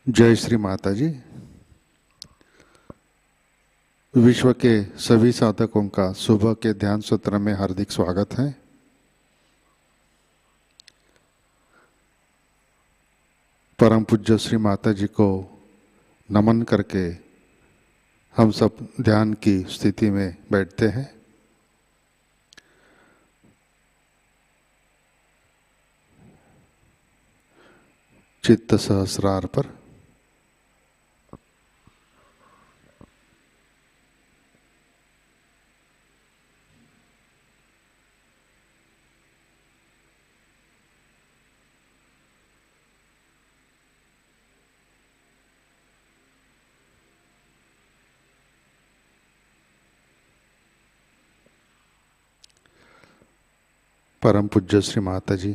जय श्री माताजी। विश्व के सभी साधकों का सुबह के ध्यान सत्र में हार्दिक स्वागत है। परम पूज्य श्री माताजी को नमन करके हम सब ध्यान की स्थिति में बैठते हैं। चित्त सहस्रार पर परम पूज्य श्री माताजी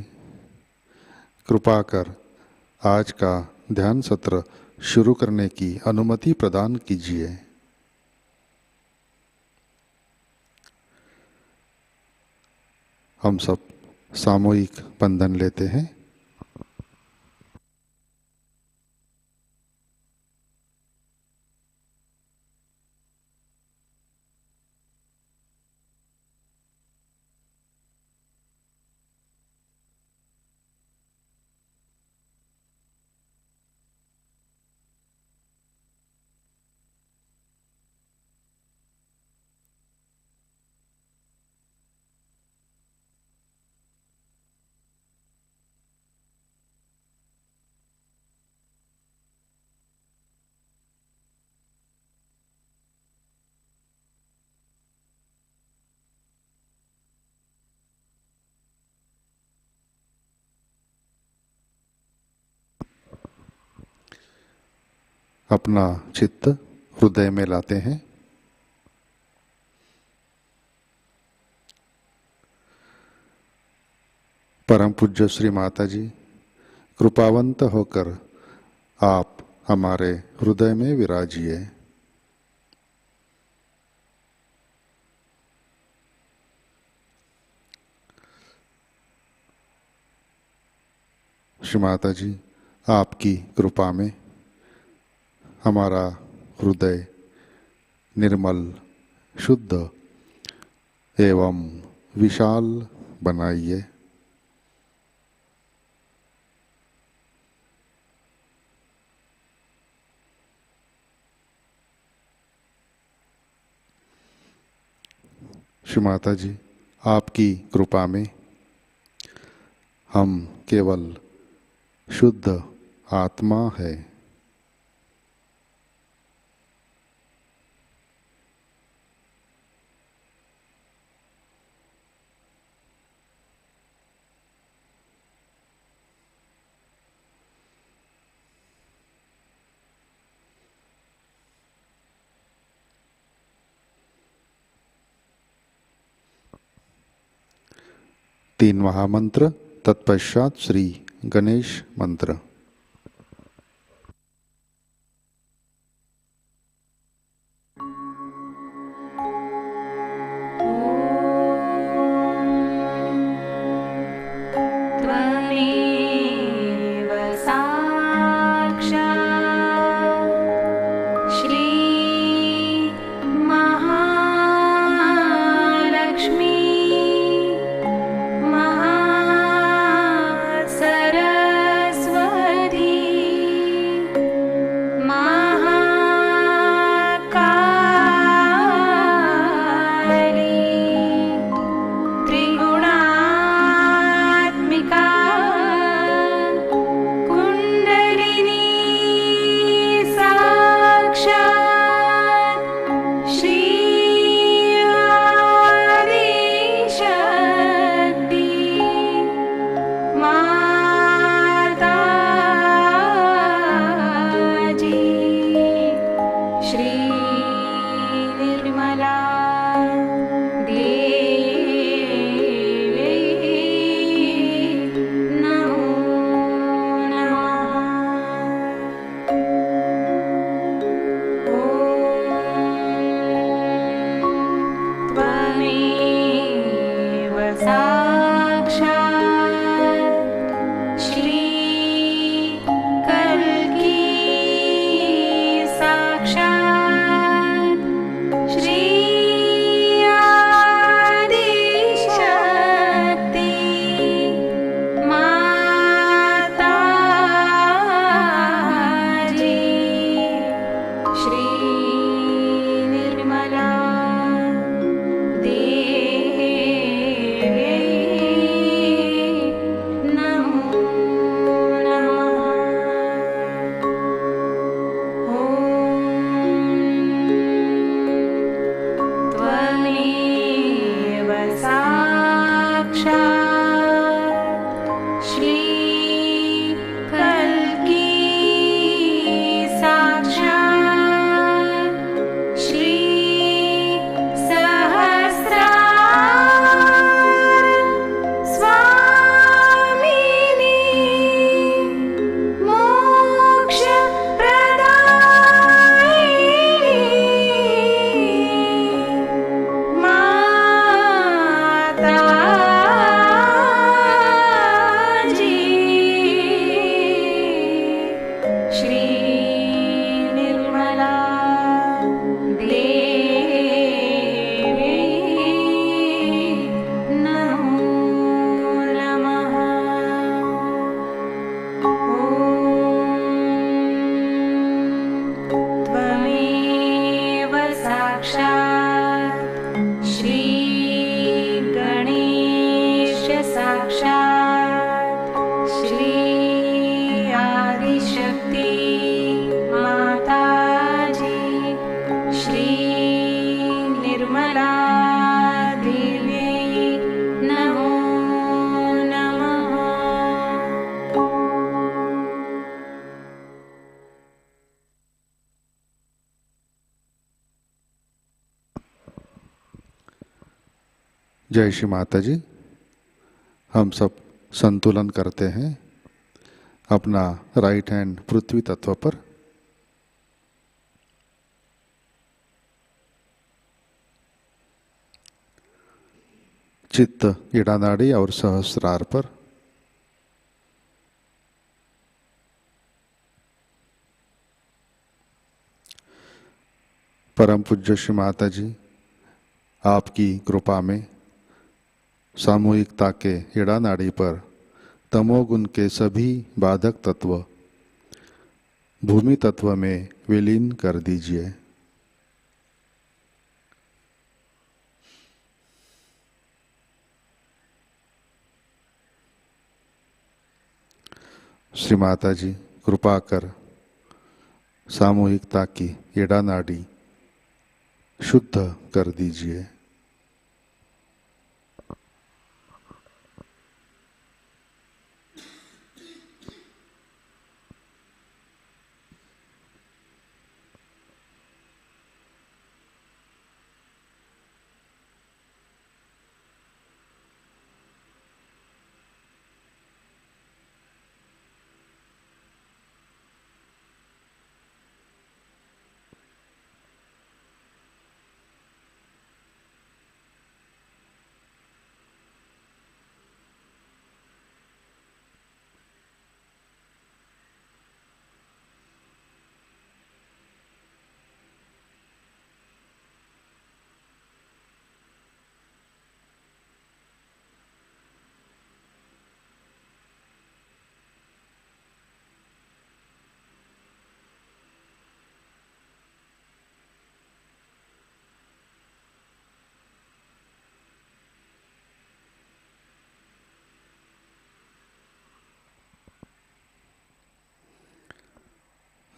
कृपा कर आज का ध्यान सत्र शुरू करने की अनुमति प्रदान कीजिए। हम सब सामूहिक बंधन लेते हैं। अपना चित्त हृदय में लाते हैं। परम पूज्य श्री माताजी कृपावंत होकर आप हमारे हृदय में विराजिए। श्री माता जी, आपकी कृपा में हमारा हृदय निर्मल, शुद्ध एवं विशाल बनाइए। श्री माता जी, आपकी कृपा में हम केवल शुद्ध आत्मा है। तीन महामंत्र, तत्पश्चात श्री गणेश मंत्र। जय श्री माता जी। हम सब संतुलन करते हैं अपना राइट हैंड पृथ्वी तत्व पर, चित्त इड़ा नाड़ी और सहस्रार पर, परम पूज्य श्री माता जी, आपकी कृपा में सामूहिकता के हिड़ा नाड़ी पर तमोगुण के सभी बाधक तत्व भूमि तत्व में विलीन कर दीजिए। श्री माता जी, कृपा कर सामूहिकता की हिड़ा नाड़ी शुद्ध कर दीजिए।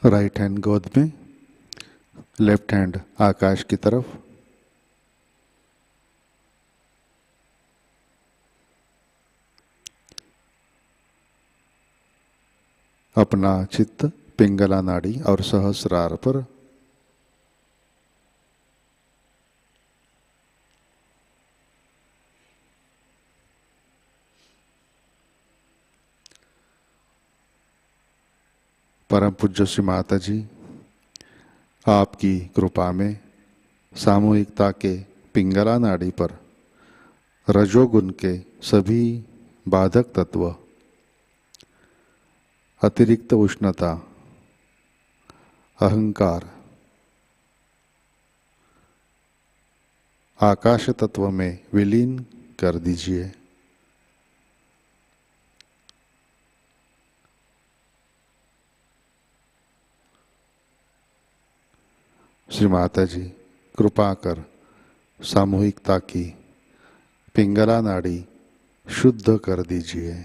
राइट हैंड गोद में, लेफ्ट हैंड आकाश की तरफ। अपना चित्त पिंगला नाड़ी और सहस्रार पर। परम पूज्य श्री माता जी, आपकी कृपा में सामूहिकता के पिंगला नाड़ी पर रजोगुण के सभी बाधक तत्व, अतिरिक्त उष्णता, अहंकार, आकाश तत्व में विलीन कर दीजिए। श्री माता जी, कृपा कर सामूहिकता की पिंगला नाड़ी शुद्ध कर दीजिए।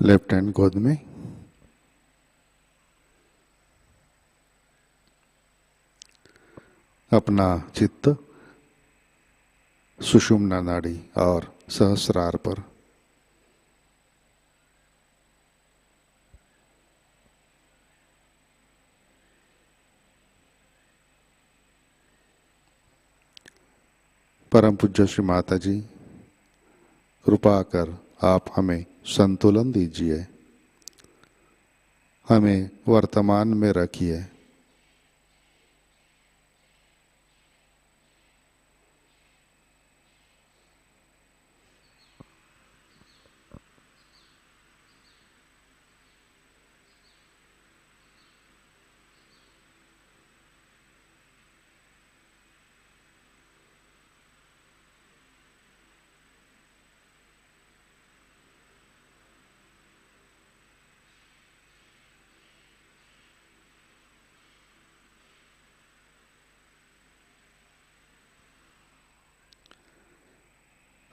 लेफ्ट हैंड गोद में। अपना चित्त सुषुम्ना नाड़ी और सहस्रार पर। परम पूज्य श्री माता जी, कृपा कर आप हमें संतुलन दीजिए, हमें वर्तमान में रखिए।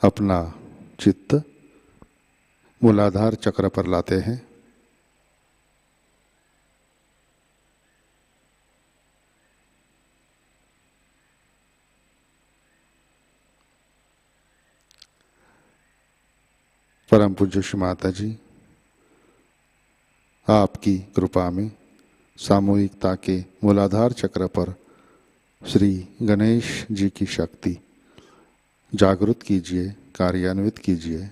अपना चित्त मूलाधार चक्र पर लाते हैं। परम पूज्य श्री माता जी, आपकी कृपा में सामूहिकता के मूलाधार चक्र पर श्री गणेश जी की शक्ति जागृत कीजिए, कार्यान्वित कीजिए।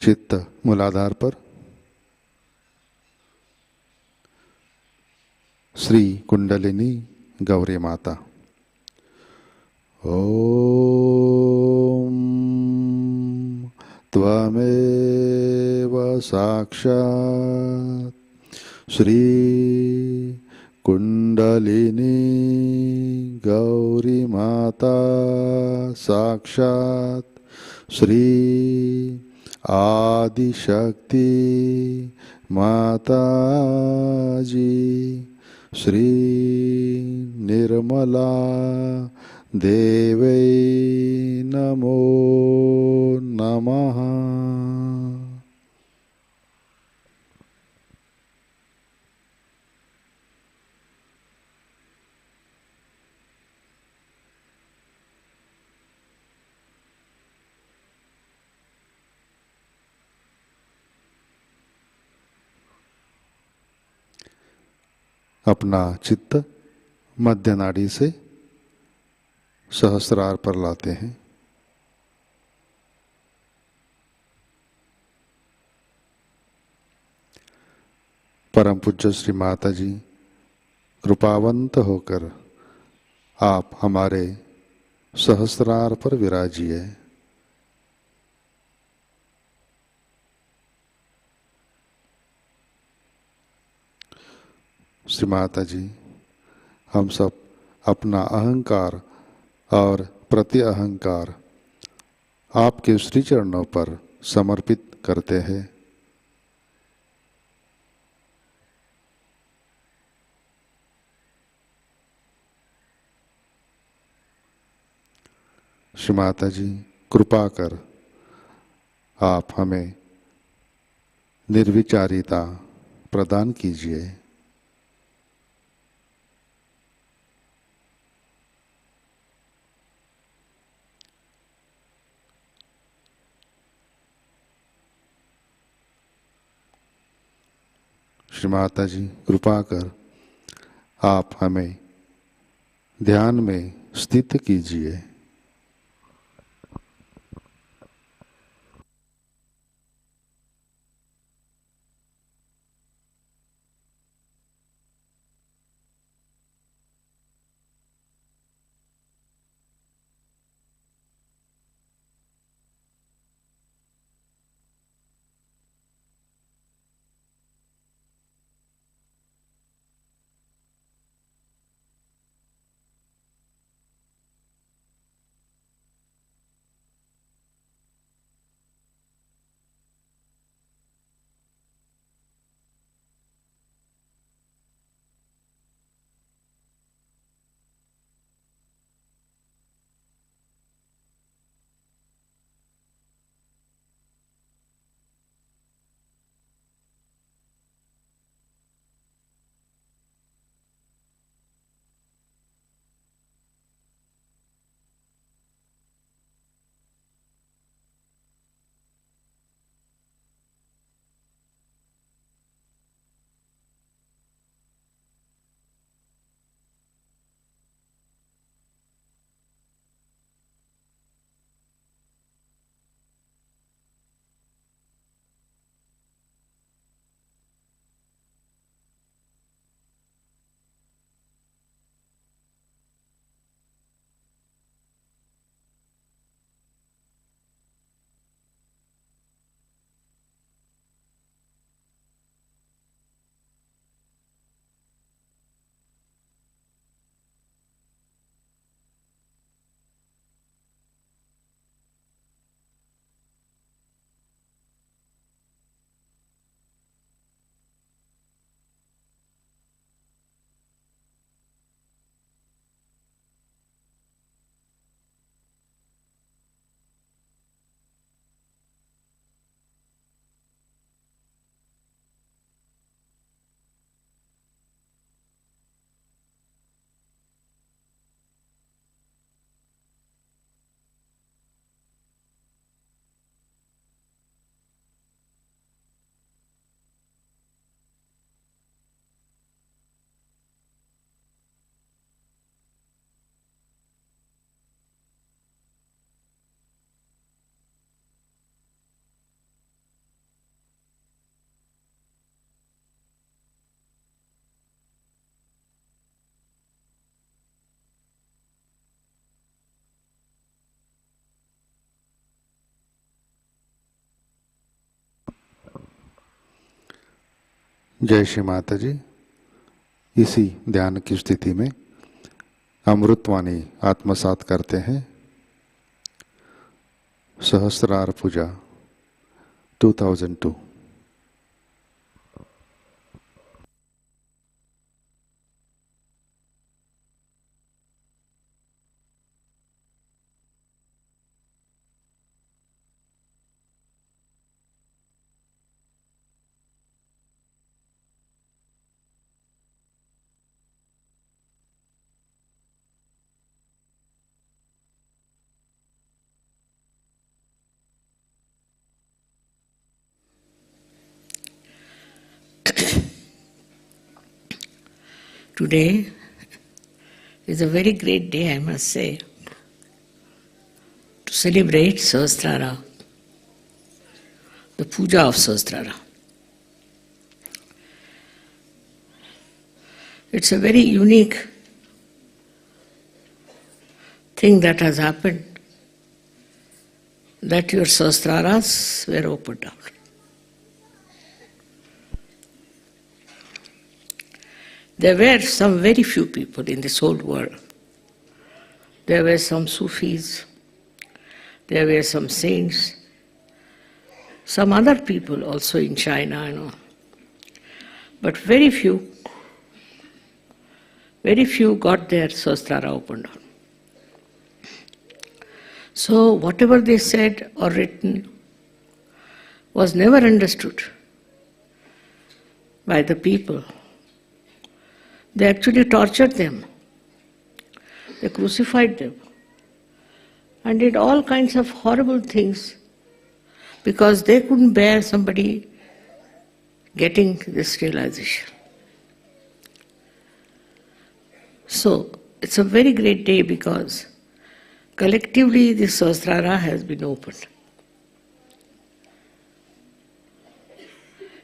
चित्त मूलाधार पर श्री कुंडलिनी गौरी माता। ओम त्वमेव साक्षात् श्री कुंडलिनी गौरी माता साक्षात् श्री आदिशक्ति माताजी श्री निर्मला देवै नमो नमः। अपना चित्त मध्य नाड़ी से सहस्रार पर लाते हैं। परम पूज्य श्री माता जी, कृपावंत होकर आप हमारे सहस्रार पर विराजिए। श्री माता जी, हम सब अपना अहंकार और प्रति अहंकार आपके श्री चरणों पर समर्पित करते हैं। श्री माता जी, कृपा कर आप हमें निर्विचारिता प्रदान कीजिए। श्री माता जी, कृपा कर आप हमें ध्यान में स्थित कीजिए। जय श्री माताजी। इसी ध्यान की स्थिति में अमृतवाणी आत्मसात करते हैं। सहस्रार पूजा 2002। Today is a very great day, I must say, to celebrate Sahasrara, the Puja of Sahasrara. It's a very unique thing that has happened, that your Sahasraras were opened out. There were some very few people in this whole world. There were some Sufis, there were some saints, some other people also in China and all. But very few got their Sahasrara opened up. So whatever they said or written was never understood by the people. They actually tortured them. They crucified them and did all kinds of horrible things because they couldn't bear somebody getting this realization. So it's a very great day because collectively the Sahasrara has been opened.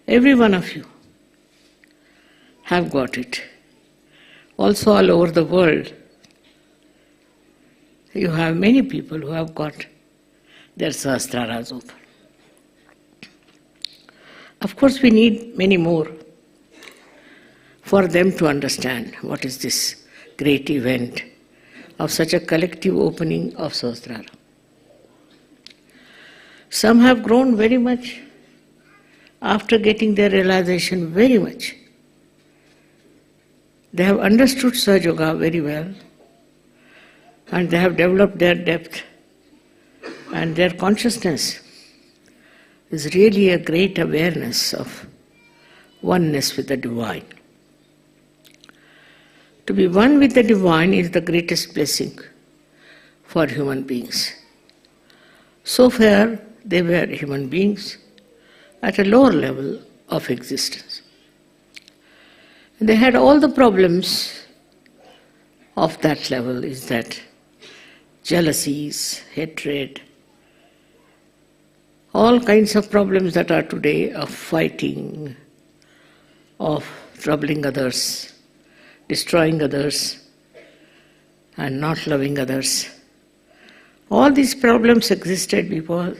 Every one of you have got it. Also all over the world, you have many people who have got their Sahasraras open. Of course, we need many more for them to understand what is this great event of such a collective opening of Sahasrara. Some have grown very much after getting their realization very much. They have understood SahajaYoga very well and they have developed their depth and their consciousness is really a great awareness of oneness with the Divine. To be one with the Divine is the greatest blessing for human beings. So far, they were human beings at a lower level of existence. They had all the problems of that level, is that jealousies, hatred, all kinds of problems that are today of fighting, of troubling others, destroying others, and not loving others. All these problems existed because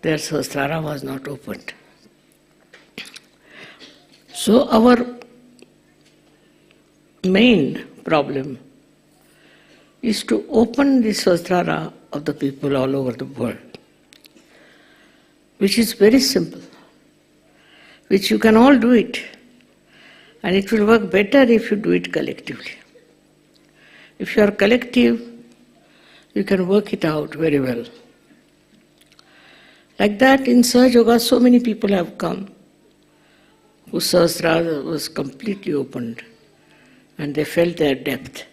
their Sahasrara was not opened. So our main problem is to open the Sahasrara of the people all over the world, which is very simple, which you can all do it, and it will work better if you do it collectively. If you are collective, you can work it out very well. Like that, in SahajaYoga, so many people have come whose Sahasrara was completely opened and they felt their depth.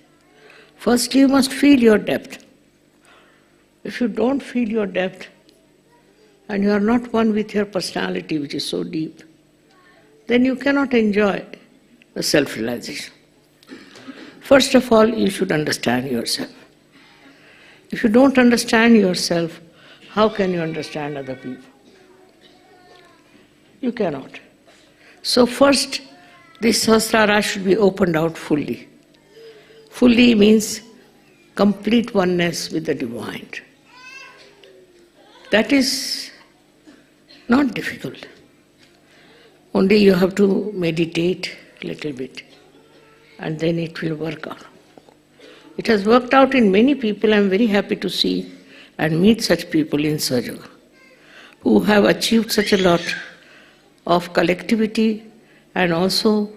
First, you must feel your depth. If you don't feel your depth and you are not one with your personality, which is so deep, then you cannot enjoy the self-realization. First of all, you should understand yourself. If you don't understand yourself, how can you understand other people? You cannot. So first, this Sahasrara should be opened out fully. Fully means complete oneness with the Divine. That is not difficult. Only you have to meditate a little bit, and then it will work out. It has worked out in many people. I am very happy to see and meet such people in SahajaYoga, who have achieved such a lot of collectivity and also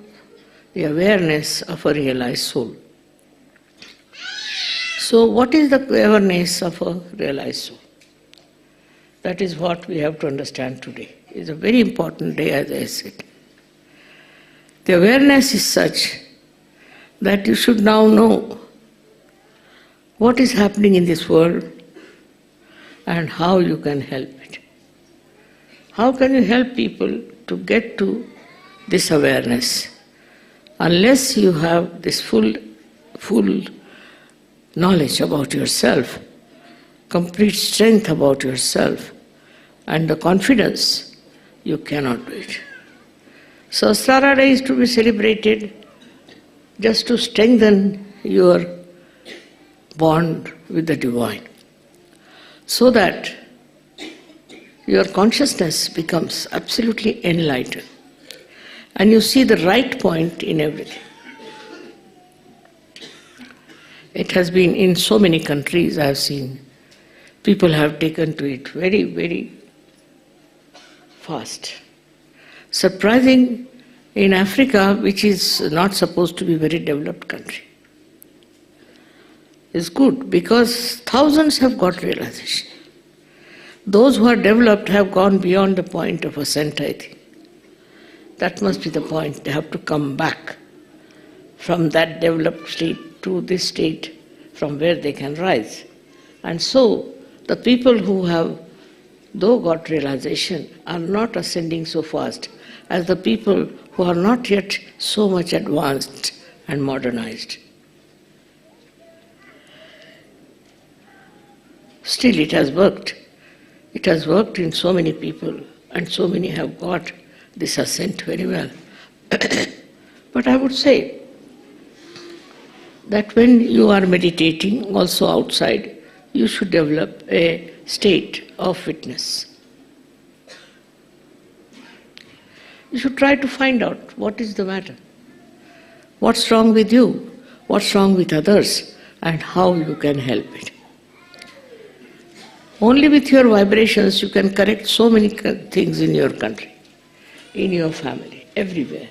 the awareness of a realized soul. So what is the awareness of a realized soul? That is what we have to understand today. It's a very important day, as I said. The awareness is such that you should now know what is happening in this world and how you can help it. How can you help people to get to this awareness? Unless you have this full knowledge about yourself, complete strength about yourself, and the confidence, you cannot do it. Sahasrara Day is to be celebrated just to strengthen your bond with the Divine, so that your consciousness becomes absolutely enlightened and you see the right point in everything. It has been in so many countries I have seen. People have taken to it very, very fast. Surprising in Africa, which is not supposed to be a very developed country. It's good because thousands have got realization. Those who are developed have gone beyond the point of ascent, I think. That must be the point. They have to come back from that developed state to this state from where they can rise. And so, the people who have, though got realization, are not ascending so fast as the people who are not yet so much advanced and modernized. Still, it has worked. It has worked in so many people, and so many have got this ascent very well. But I would say that when you are meditating, also outside, you should develop a state of witness. You should try to find out what is the matter, what's wrong with you, what's wrong with others, and how you can help it. Only with your vibrations you can correct so many things in your country, in your family, everywhere.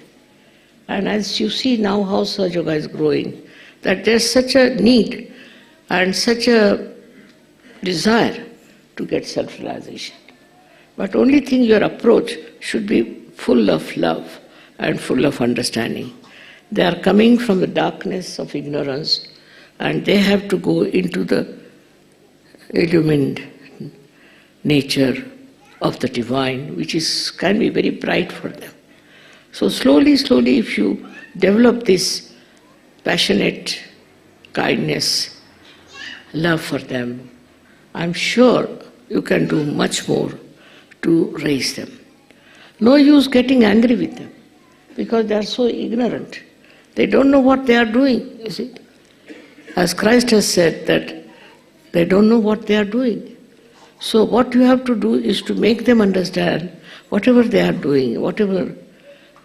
And as you see now how SahajaYoga is growing, that there's such a need and such a desire to get self-realization. But only thing, your approach should be full of love and full of understanding. They are coming from the darkness of ignorance and they have to go into the illumined nature of the divine, which can be very bright for them. So slowly, if you develop this passionate kindness, love for them, I'm sure you can do much more to raise them. No use getting angry with them, because they are so ignorant. They don't know what they are doing, you see. As Christ has said that they don't know what they are doing. So what you have to do is to make them understand whatever they are doing, whatever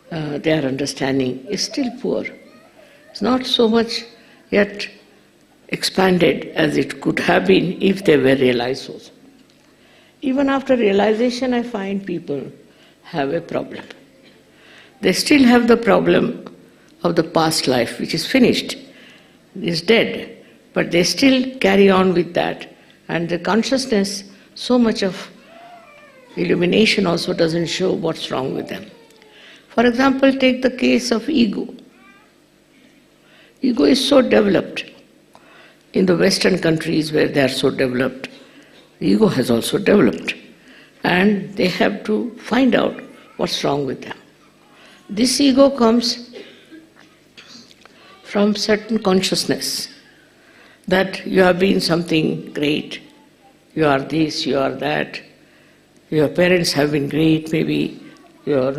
they are understanding is still poor. It's not so much yet expanded as it could have been if they were realized also. Even after realization, I find people have a problem. They still have the problem of the past life, which is finished, is dead, but they still carry on with that. And the consciousness, so much of illumination also doesn't show what's wrong with them. For example, take the case of ego. Ego is so developed. In the Western countries where they are so developed, ego has also developed. And they have to find out what's wrong with them. This ego comes from certain consciousness that you have been something great, you are this, you are that, your parents have been great, maybe your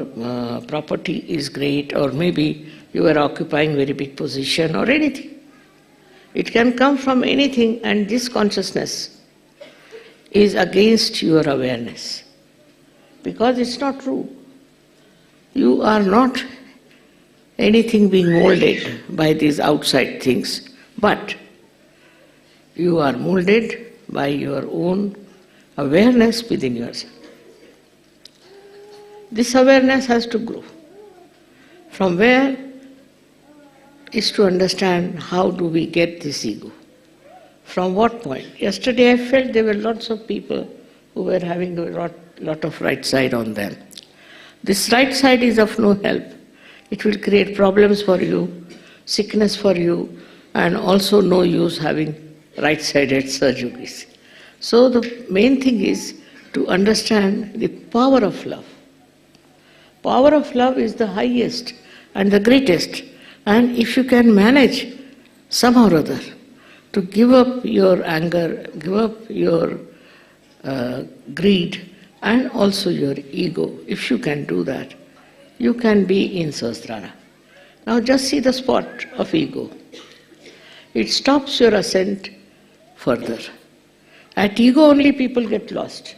property is great, or maybe you are occupying very big position or anything. It can come from anything, and this consciousness is against your awareness, because it's not true. you are not anything being molded by these outside things, but you are molded by your own awareness within yourself. This awareness has to grow. From where is to understand how do we get this ego. From what point? Yesterday I felt there were lots of people who were having a lot of right side on them. This right side is of no help. It will create problems for you, sickness for you, and also no use having right-sided surgeries. So the main thing is to understand the power of love. Power of love is the highest and the greatest. And if you can manage somehow or other to give up your anger, give up your greed and also your ego, if you can do that, you can be in Sahasrara. Now just see the spot of ego. It stops your ascent further. At ego only people get lost.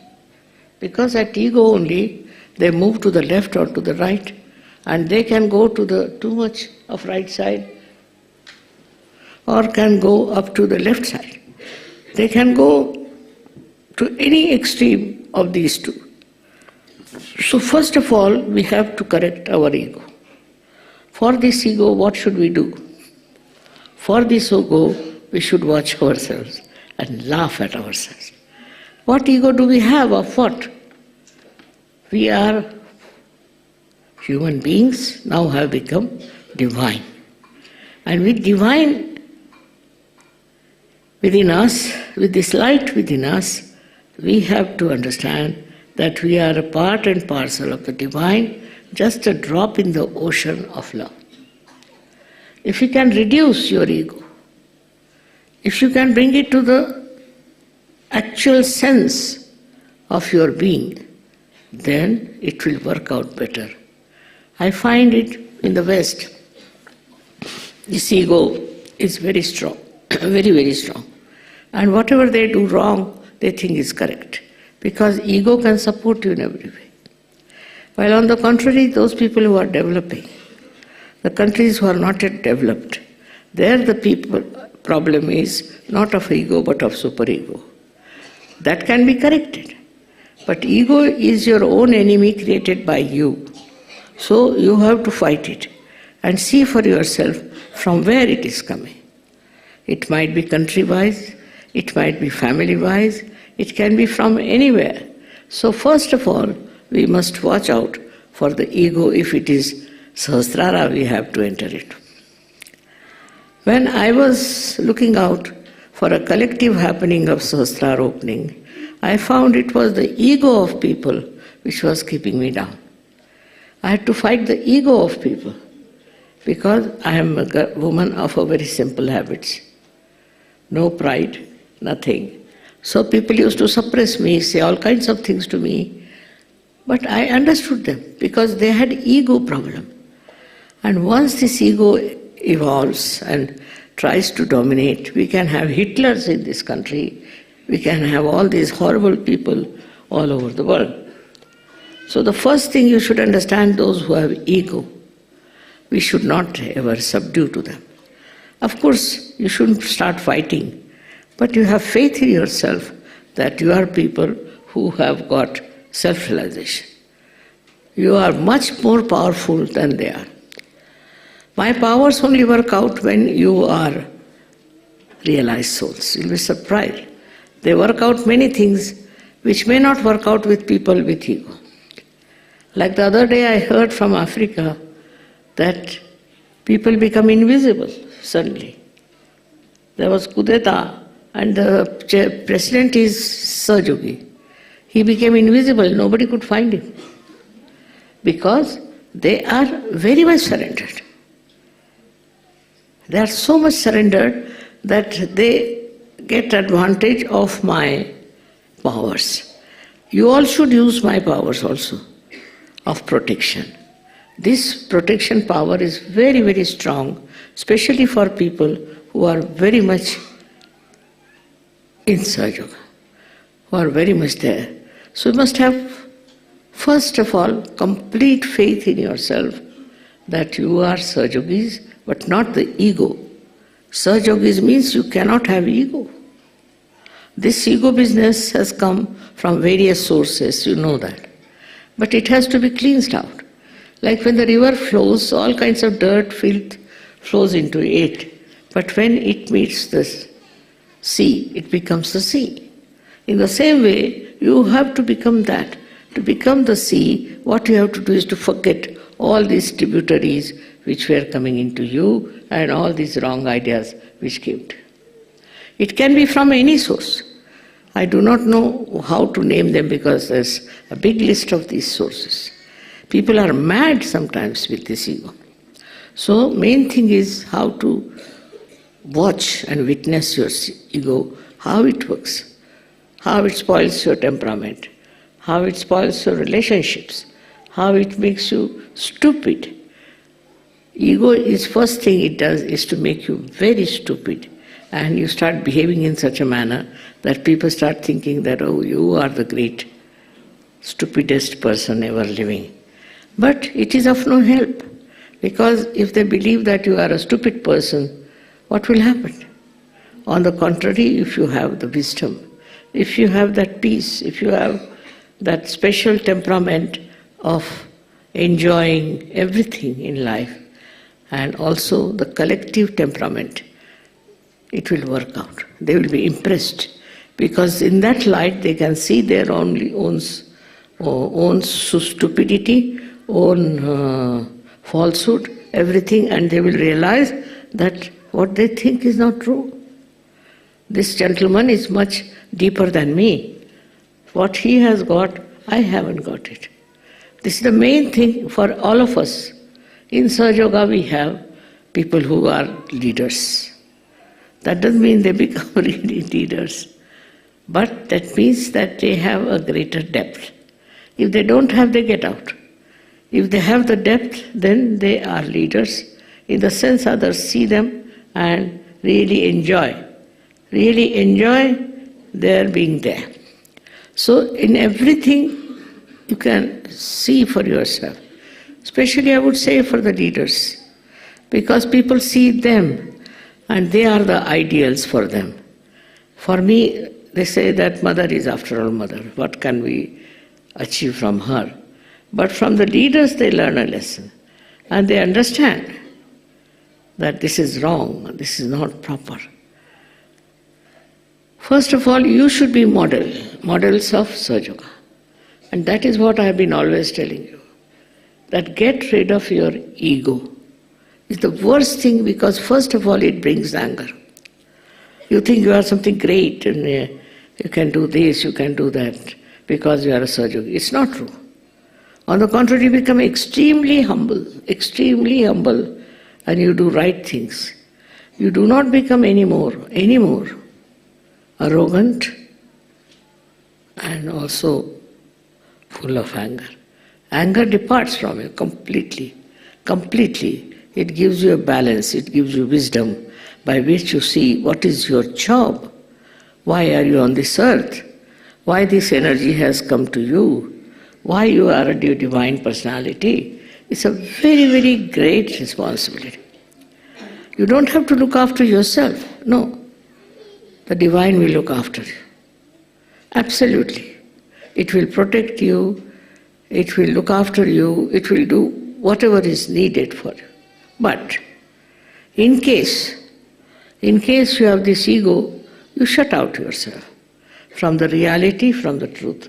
Because at ego only they move to the left or to the right, and they can go to the too much of right side or can go up to the left side. They can go to any extreme of these two. So first of all, we have to correct our ego. For this ego, what should we do? For this ego, we should watch ourselves and laugh at ourselves. What ego do we have of what? We are human beings, now have become divine. And with divine within us, with this light within us, we have to understand that we are a part and parcel of the divine, just a drop in the ocean of love. If you can reduce your ego, if you can bring it to the actual sense of your being, then it will work out better. I find it in the West, this ego is very strong, very, very strong. And whatever they do wrong, they think is correct. Because ego can support you in every way. While on the contrary, those people who are developing, the countries who are not yet developed, there the problem is not of ego but of superego. That can be corrected. But ego is your own enemy created by you. So you have to fight it and see for yourself from where it is coming. It might be country-wise, it might be family-wise, it can be from anywhere. So first of all, we must watch out for the ego. If it is Sahasrara, we have to enter it. When I was looking out for a collective happening of Sahasrara opening, I found it was the ego of people which was keeping me down. I had to fight the ego of people because I am a woman of a very simple habits. No pride, nothing. So people used to suppress me, say all kinds of things to me. But I understood them because they had ego problem. And once this ego evolves and tries to dominate, we can have Hitlers in this country, we can have all these horrible people all over the world. So the first thing you should understand, those who have ego, we should not ever subdue to them. Of course, you shouldn't start fighting, but you have faith in yourself that you are people who have got self-realization. You are much more powerful than they are. My powers only work out when you are realized souls. You'll be surprised. They work out many things which may not work out with people with ego. Like the other day I heard from Africa that people become invisible suddenly. There was coup d'etat and the president is Sahajayogi. He became invisible, nobody could find him. Because they are very much surrendered. They are so much surrendered that they get advantage of my powers. You all should use my powers also of protection. This protection power is very, very strong, especially for people who are very much in Sahajayoga, who are very much there. So we must have First of all, complete faith in yourself that you are Sahajogis, but not the ego. Sahajogis means you cannot have ego. This ego business has come from various sources, you know that. But it has to be cleansed out. Like when the river flows, all kinds of dirt, filth flows into it. But when it meets the sea, it becomes the sea. In the same way, you have to become that. To become the sea, what you have to do is to forget all these tributaries which were coming into you and all these wrong ideas which came to you. It can be from any source. I do not know how to name them because there's a big list of these sources. People are mad sometimes with this ego. So main thing is how to watch and witness your ego, how it works, how it spoils your temperament, how it spoils your relationships, how it makes you stupid. Ego is first thing it does is to make you very stupid, and you start behaving in such a manner that people start thinking that, oh, you are the great, stupidest person ever living. But it is of no help, because if they believe that you are a stupid person, what will happen? On the contrary, if you have the wisdom, if you have that peace, if you have that special temperament of enjoying everything in life, and also the collective temperament, it will work out. They will be impressed, because in that light they can see their own stupidity, own falsehood, everything, and they will realize that what they think is not true. This gentleman is much deeper than me. What he has got, I haven't got it. This is the main thing for all of us. In SahajaYoga we have people who are leaders. That doesn't mean they become really leaders, but that means that they have a greater depth. If they don't have, they get out. If they have the depth, then they are leaders, in the sense others see them and really enjoy their being there. So in everything you can see for yourself. Especially I would say for the leaders, because people see them and they are the ideals for them. For me, they say that mother is after all mother. What can we achieve from her? But from the leaders they learn a lesson, and they understand that this is wrong, this is not proper. First of all, you should be models of SahajaYoga. And that is what I have been always telling you. That get rid of your ego is the worst thing, because first of all it brings anger. You think you are something great and you can do this, you can do that because you are a Sahajayogi. It's not true. On the contrary, you become extremely humble, and you do right things. You do not become any more arrogant and also full of anger. Anger departs from you completely. It gives you a balance, it gives you wisdom by which you see what is your job. Why are you on this earth? Why this energy has come to you? Why you are a divine personality? It's a very great responsibility. You don't have to look after yourself. No. The divine will look after you. Absolutely. It will protect you. It will look after you. It will do whatever is needed for you. But in case you have this ego, you shut out yourself from the reality, from the truth,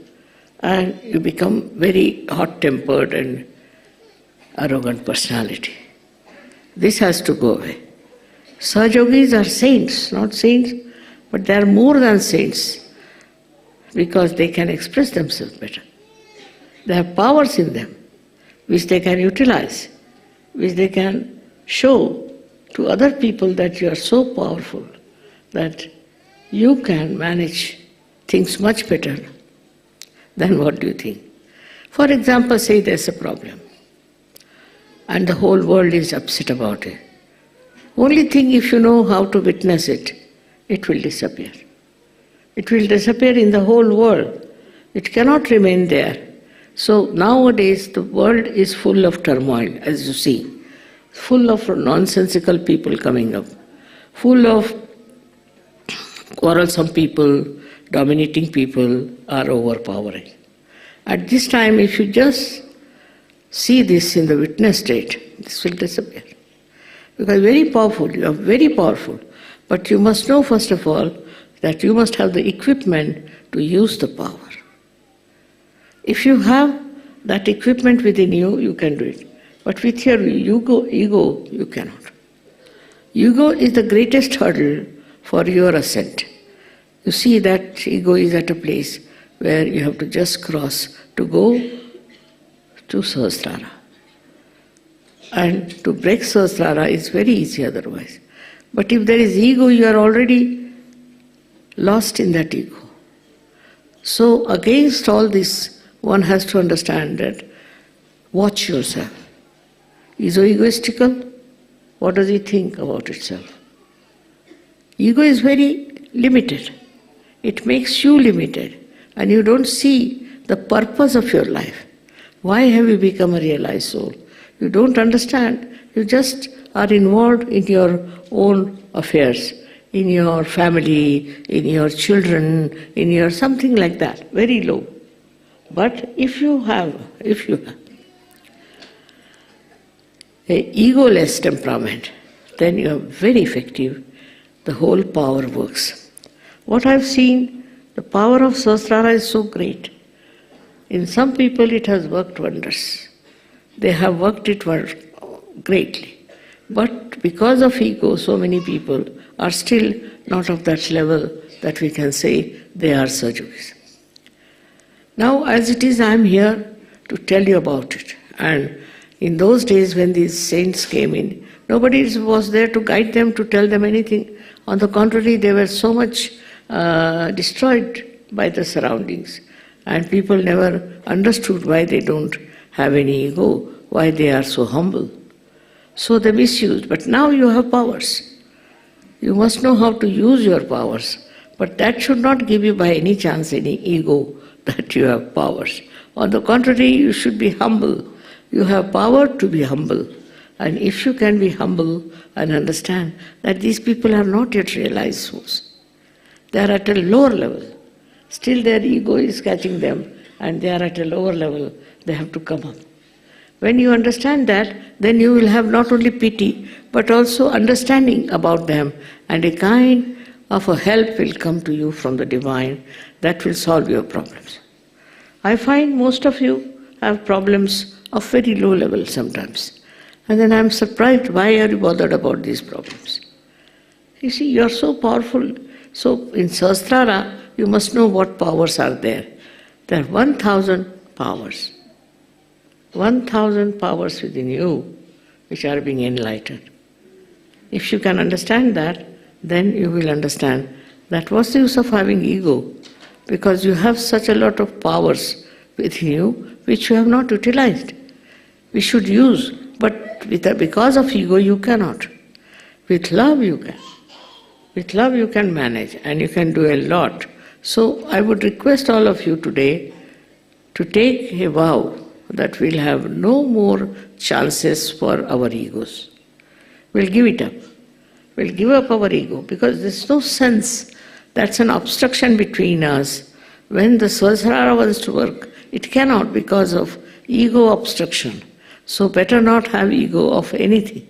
and you become very hot-tempered and arrogant personality. This has to go away. Sahajogis are saints, not saints, but they are more than saints because they can express themselves better. They have powers in them which they can utilize, which they can show to other people that you are so powerful that you can manage things much better than what you think. For example, say there's a problem and the whole world is upset about it. Only thing, if you know how to witness it, it will disappear. It will disappear in the whole world. It cannot remain there. So nowadays the world is full of turmoil, as you see, full of nonsensical people coming up, full of quarrelsome people, dominating people are overpowering. At this time, if you just see this in the witness state, this will disappear. Because very powerful, you are very powerful. But you must know, first of all, that you must have the equipment to use the power. If you have that equipment within you, you can do it. But with your ego, you cannot. Ego is the greatest hurdle for your ascent. You see that ego is at a place where you have to just cross to go to Sahasrara. And to break Sahasrara is very easy otherwise. But if there is ego, you are already lost in that ego. So against all this, one has to understand that watch yourself. Is he egoistical? What does he think about itself? Ego is very limited. It makes you limited, and you don't see the purpose of your life. Why have you become a realized soul? You don't understand. You just are involved in your own affairs, in your family, in your children, in your something like that, very low. But if you have a egoless temperament, then you are very effective. The whole power works. What I've seen, the power of Sahasrara is so great. In some people it has worked wonders. They have worked it greatly. But because of ego, so many people are still not of that level that we can say they are Sahajayogis. Now, as it is, I am here to tell you about it. And in those days when these saints came in, nobody was there to guide them, to tell them anything. On the contrary, they were so much destroyed by the surroundings. And people never understood why they don't have any ego, why they are so humble. So they misused. But now you have powers. You must know how to use your powers. But that should not give you by any chance any ego that you have powers. On the contrary, you should be humble. You have power to be humble. And if you can be humble and understand that these people are not yet realized souls, they are at a lower level. Still their ego is catching them and they are at a lower level. They have to come up. When you understand that, then you will have not only pity, but also understanding about them, and a kind of a help will come to you from the divine that will solve your problems. I find most of you have problems of very low level sometimes. And then I am surprised, why are you bothered about these problems? You see, you are so powerful. So in Sahasrara, you must know what powers are there. There are 1,000 powers. 1,000 powers within you which are being enlightened. If you can understand that, then you will understand that what's the use of having ego? Because you have such a lot of powers within you which you have not utilized. We should use, but because of ego you cannot. With love you can. With love you can manage and you can do a lot. So I would request all of you today to take a vow that we'll have no more chances for our egos. We'll give it up. We'll give up our ego because there's no sense. That's an obstruction between us. When the Sahasrara wants to work, it cannot because of ego obstruction. So better not have ego of anything.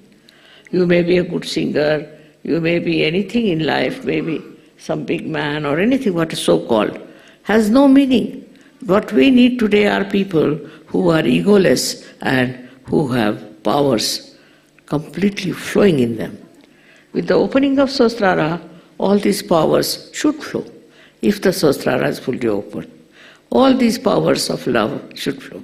You may be a good singer, you may be anything in life, maybe some big man or anything what is so-called, has no meaning. What we need today are people who are egoless and who have powers completely flowing in them. With the opening of Sahasrara, all these powers should flow. If the Sahasrara is fully open, all these powers of love should flow.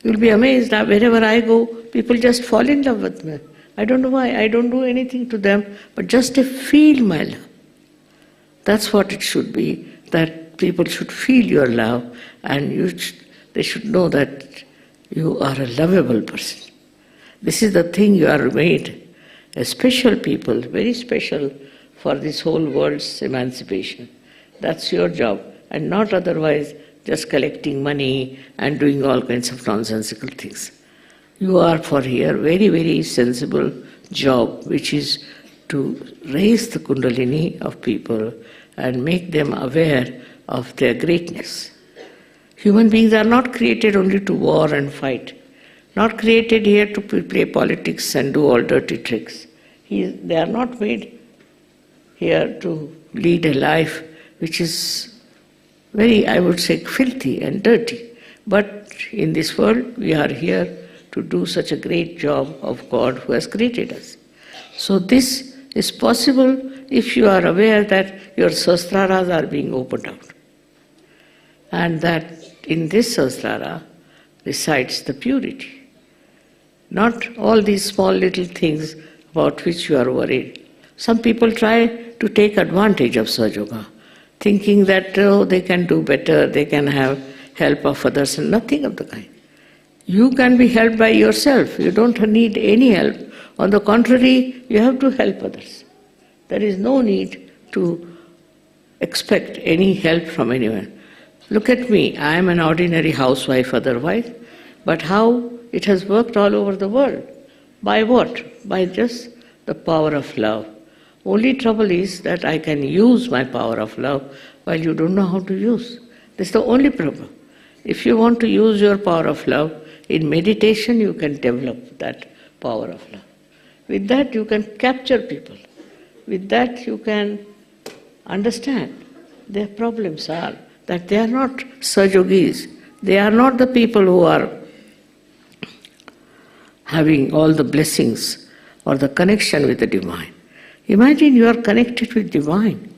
You'll be amazed, wherever I go, people just fall in love with me. I don't know why, I don't do anything to them, but just they feel my love. That's what it should be, that people should feel your love and they should know that you are a lovable person. This is the thing you are made, a special people, very special for this whole world's emancipation. That's your job and not otherwise just collecting money and doing all kinds of nonsensical things. You are for here very, very sensible job, which is to raise the kundalini of people and make them aware of their greatness. Human beings are not created only to war and fight, not created here to play politics and do all dirty tricks. They are not made here to lead a life which is very, I would say, filthy and dirty. But in this world, we are here to do such a great job of God who has created us. So this is possible if you are aware that your Sahasraras are being opened out. And that in this Sahasrara resides the purity. Not all these small little things about which you are worried. Some people try to take advantage of Sahaja, thinking that they can do better, they can have help of others, and nothing of the kind. You can be helped by yourself. You don't need any help. On the contrary, you have to help others. There is no need to expect any help from anyone. Look at me. I am an ordinary housewife otherwise, but how it has worked all over the world. By what? By just the power of love. Only trouble is that I can use my power of love while you don't know how to use. This is the only problem. If you want to use your power of love, in meditation you can develop that power of love. With that you can capture people. With that you can understand their problems are that they are not Sahajogis. They are not the people who are having all the blessings or the connection with the divine. Imagine you are connected with divine,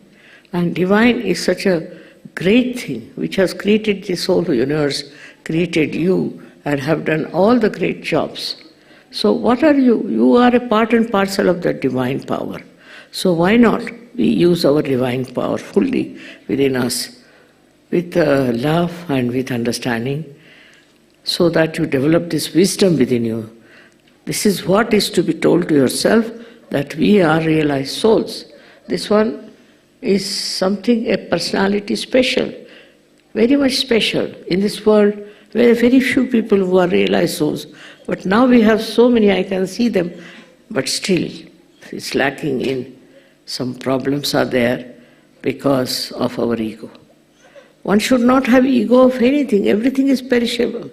and divine is such a great thing which has created this whole universe, created you, and have done all the great jobs. So what are you? You are a part and parcel of the divine power. So why not we use our divine power fully within us with love and with understanding, so that you develop this wisdom within you. This is what is to be told to yourself, that we are realized souls. This one is something, a personality special, very much special. In this world, very few people who are realized souls. But now we have so many, I can see them, but still it's lacking in. Some problems are there because of our ego. One should not have ego of anything. Everything is perishable.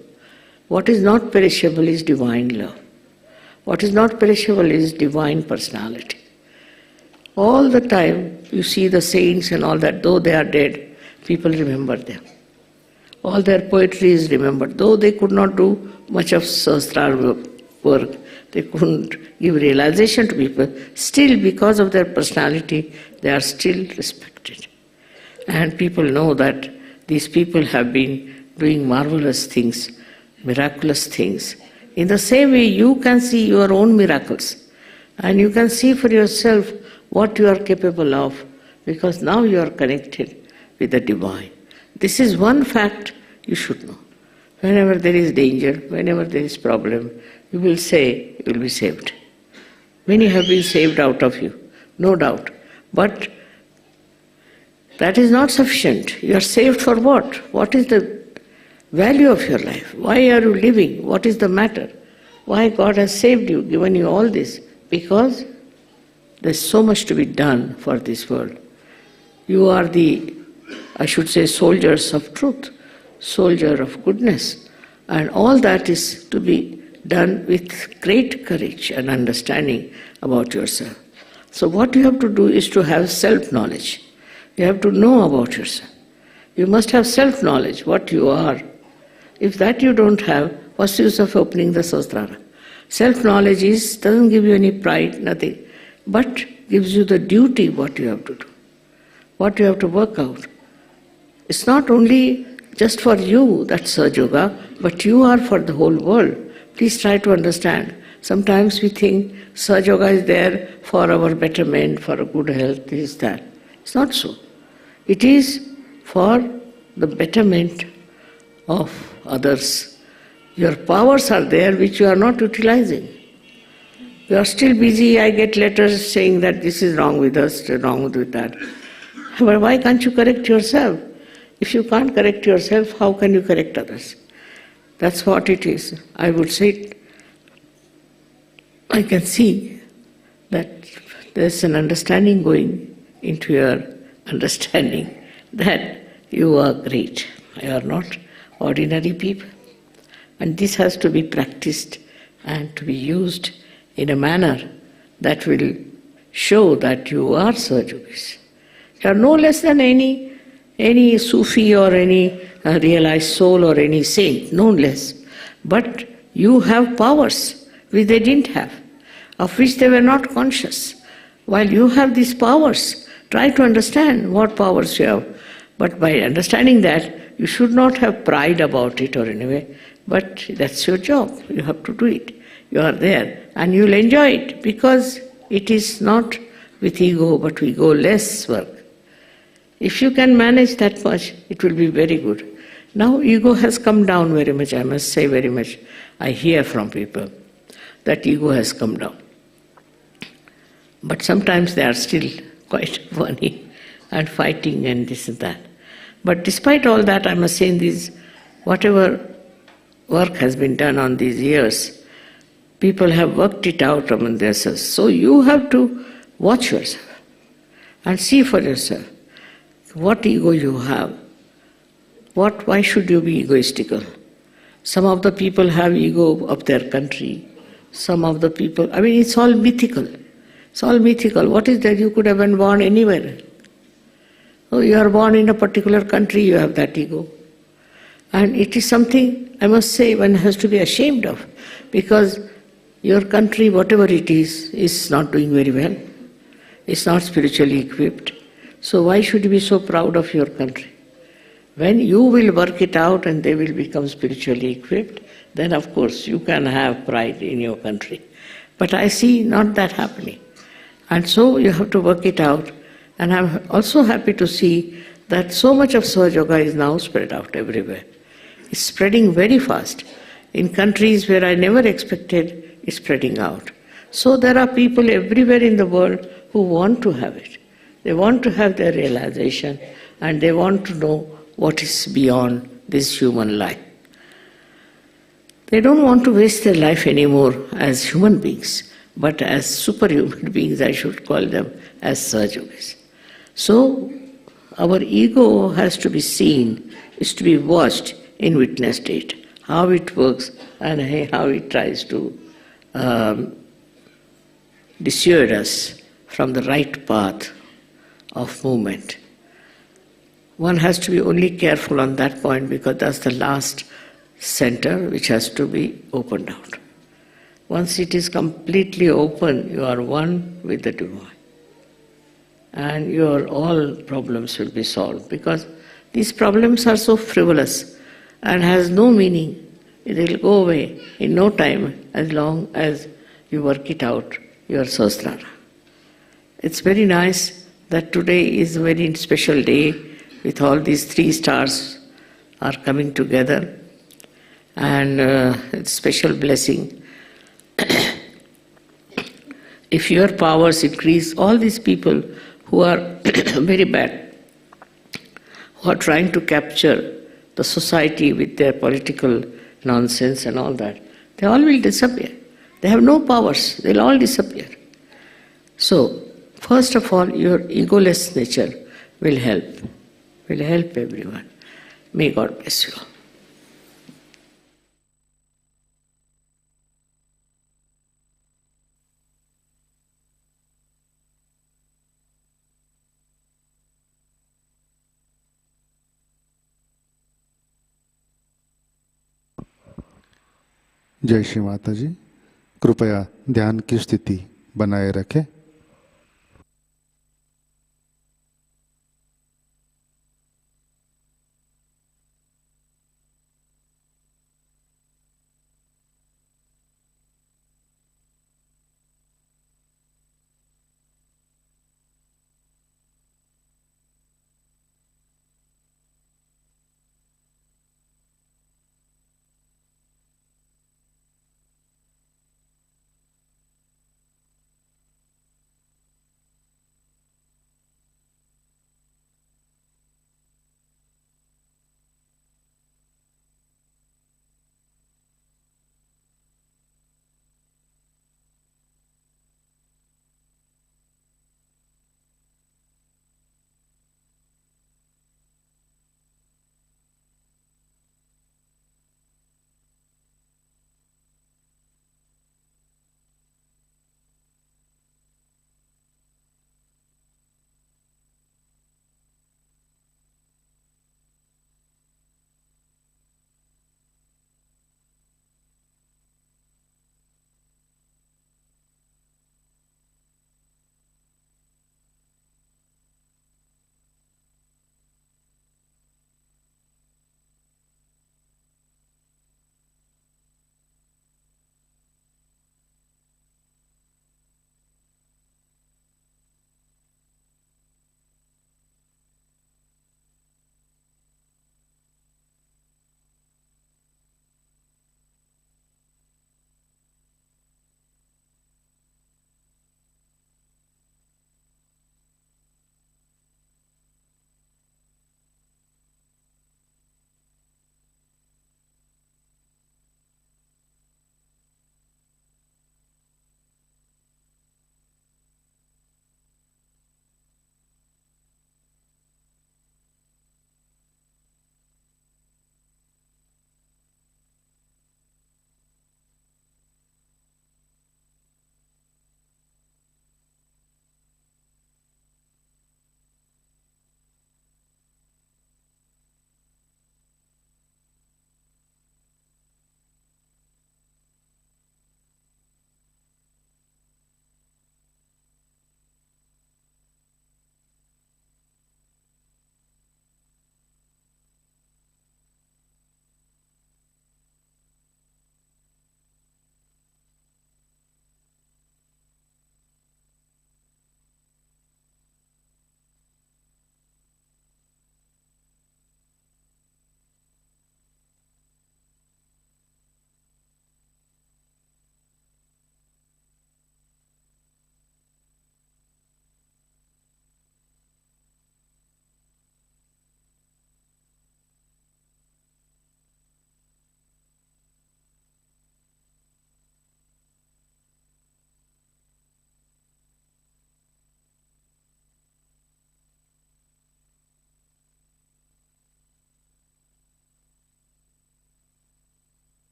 What is not perishable is divine love. What is not perishable is divine personality. All the time you see the saints and all that, though they are dead, people remember them. All their poetry is remembered. Though they could not do much of Sahasrara work, they couldn't give realization to people, still because of their personality, they are still respected. And people know that these people have been doing marvelous things, miraculous things. In the same way, you can see your own miracles, and you can see for yourself what you are capable of, because now you are connected with the divine. This is one fact you should know. Whenever there is danger, whenever there is problem, you will say you will be saved. Many have been saved out of you, no doubt. But that is not sufficient. You are saved for what? What is the value of your life? Why are you living? What is the matter? Why God has saved you, given you all this? Because there is so much to be done for this world. You are the, I should say, soldiers of truth, soldier of goodness. And all that is to be done with great courage and understanding about yourself. So what you have to do is to have self-knowledge. You have to know about yourself. You must have self-knowledge, what you are. If that you don't have, what's the use of opening the Sahasrara? Self-knowledge doesn't give you any pride, nothing, but gives you the duty what you have to do, what you have to work out. It's not only just for you, that's Sahaja, but you are for the whole world. Please try to understand. Sometimes we think Sahaja is there for our betterment, for a good health, this, that. It's not so. It is for the betterment of others. Your powers are there which you are not utilizing. You are still busy. I get letters saying that this is wrong with us, wrong with that. But why can't you correct yourself? If you can't correct yourself, how can you correct others? That's what it is. I would say, I can see that there's an understanding going into your understanding that you are great. You are not ordinary people. And this has to be practiced and to be used in a manner that will show that you are Sahajogis. You are no less than any Sufi or any realized soul or any saint, no less. But you have powers which they didn't have, of which they were not conscious. While you have these powers, try to understand what powers you have. But by understanding that, you should not have pride about it or anyway, but that's your job. You have to do it. You are there and you'll enjoy it because it is not with ego but ego-less work. If you can manage that much, it will be very good. Now ego has come down very much, I must say very much. I hear from people that ego has come down. But sometimes they are still quite funny and fighting and this and that. But despite all that, I must say in these, whatever work has been done on these years, people have worked it out among themselves. So you have to watch yourself and see for yourself what ego you have. Why should you be egoistical? Some of the people have ego of their country. Some of the people, it's all mythical. It's all mythical. What is that? You could have been born anywhere. Oh, you are born in a particular country, you have that ego. And it is something, I must say, one has to be ashamed of. Because your country, whatever it is not doing very well. It's not spiritually equipped. So why should you be so proud of your country? When you will work it out and they will become spiritually equipped, then of course you can have pride in your country. But I see not that happening. And so you have to work it out. And I'm also happy to see that so much of Sahaja is now spread out everywhere. It's spreading very fast. In countries where I never expected, it's spreading out. So there are people everywhere in the world who want to have it. They want to have their realization and they want to know what is beyond this human life. They don't want to waste their life anymore as human beings, but as superhuman beings, I should call them, as Sahajogis. So our ego has to be seen, is to be watched in witness state, how it works and how it tries to dissuade us from the right path of movement. One has to be only careful on that point because that's the last center which has to be opened out. Once it is completely open, you are one with the divine. And your all problems will be solved because these problems are so frivolous and has no meaning. It will go away in no time as long as you work it out, your Sahasrara. It's very nice that today is a very special day with all these 3 stars are coming together and it's a special blessing. If your powers increase, all these people who are very bad, who are trying to capture the society with their political nonsense and all that, they all will disappear. They have no powers, they'll all disappear. So, first of all, your egoless nature will help everyone. May God bless you all. जय श्री माता जी, कृपया ध्यान की स्थिति बनाए रखें।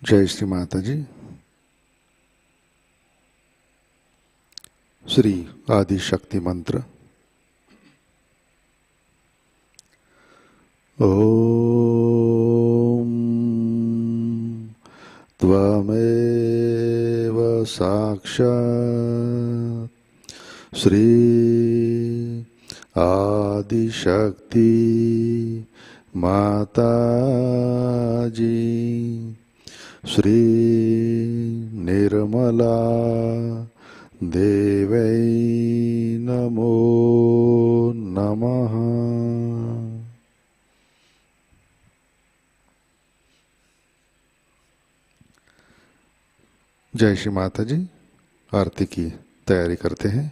जय श्री माताजी। श्री आदि शक्ति मंत्र। ओम त्वमेव साक्षात् श्री आदि शक्ति माताजी श्री निर्मला देवै नमो नमः। जय श्री माता जी। आरती की तैयारी करते हैं।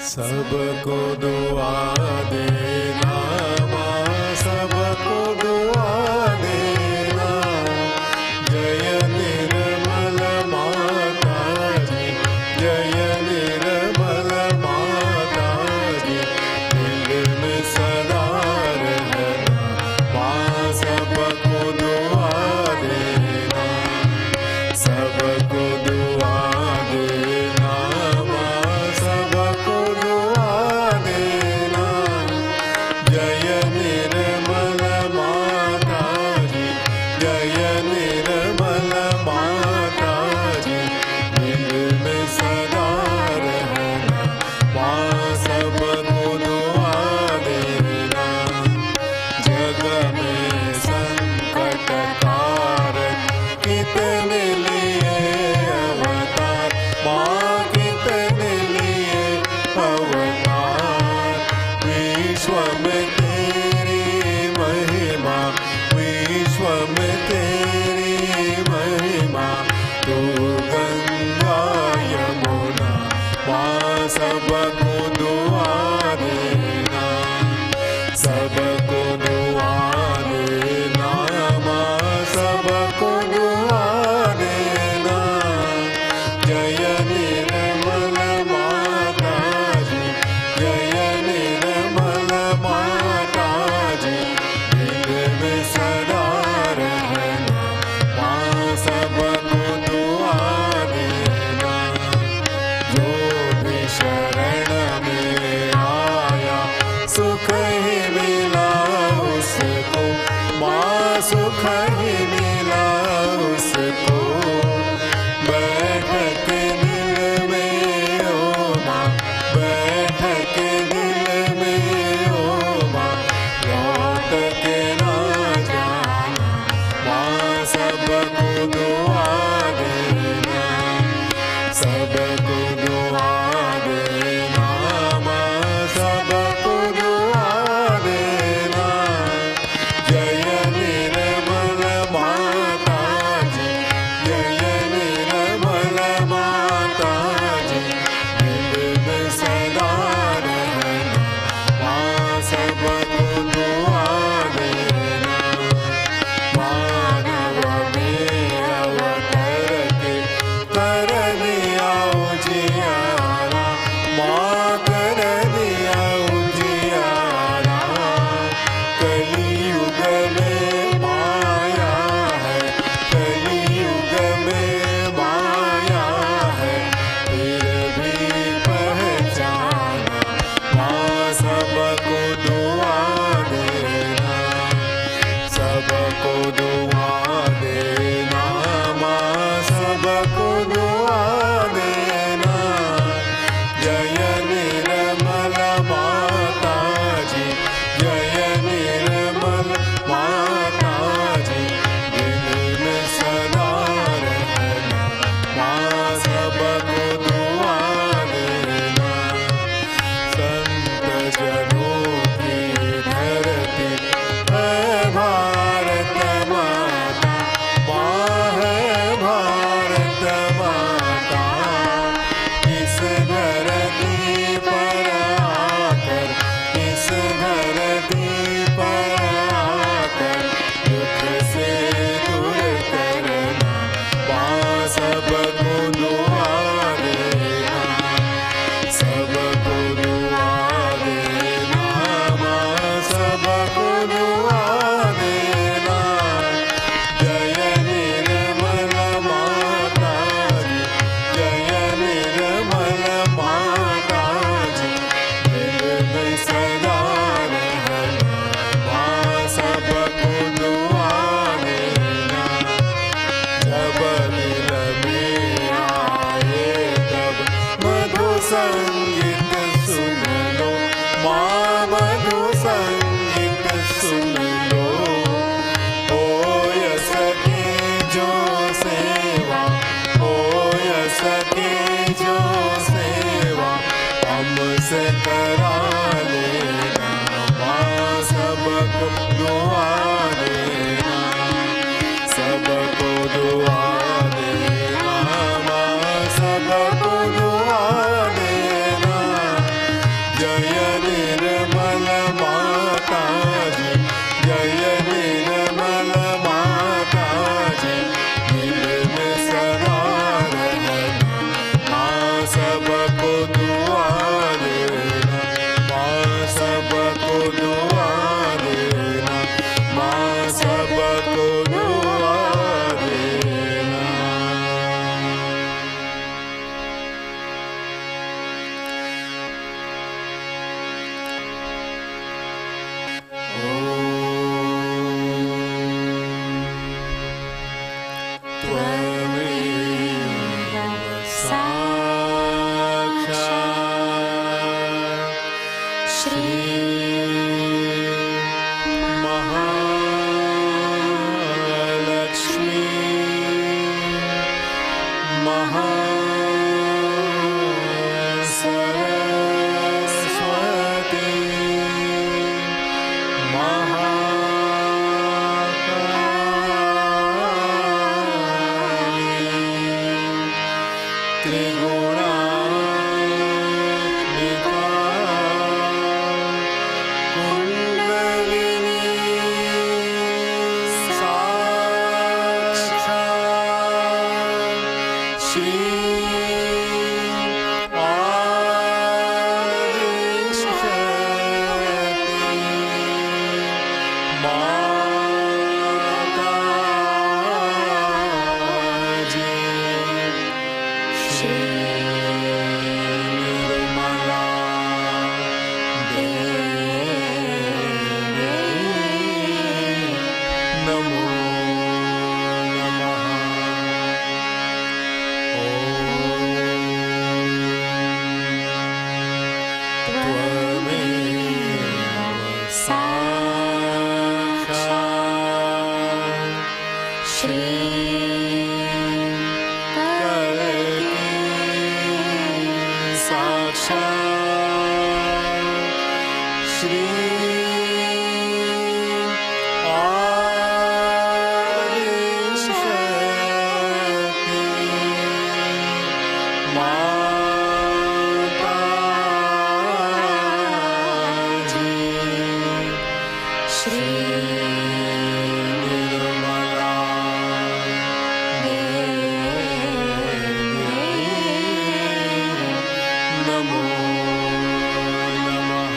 सबको दुआ देना माँ, सबको दुआ देना। जय निर्मल माता जी, जय निर्मल माता जी। दिल में सदा रहना माँ, सबको दुआ देना, सबको दुआ देना माँ, सबको दुआ देना। जय निर्मल माता जी, जय निर्मल माता जी। दिल में सदा रहना माँ, सबको दुआ देना। जग में संकट कारक कितने लिए अवतार माँ, कितने लिए अवतार। विश्व में तेरी महिमा, विश्व में तेरी सके जो सेवा हमसे करा लेना, माँ सबको दुआ देना, सबको दुआ देना, माँ सबको दुआ देना। जय निर्मल माता जी, जय निर्मल माता जी, दिल में सदा रहना, माँ सबको दुआ देना, माँ सबको दुआ देना, माँ सबको दुआ देना। त्वमेव साक्षात् श्री महालक्ष्मी महासरस्वती महाकाली त्रिगुणात्मिका कुंडलिनी साक्षात् श्री माताजी श्री निर्मला देवी नमो नमः। त्वमेव साक्षात् श्री साक्षात् श्री आदिशक्ति माताजी श्री निर्मला देवी नमो नमः।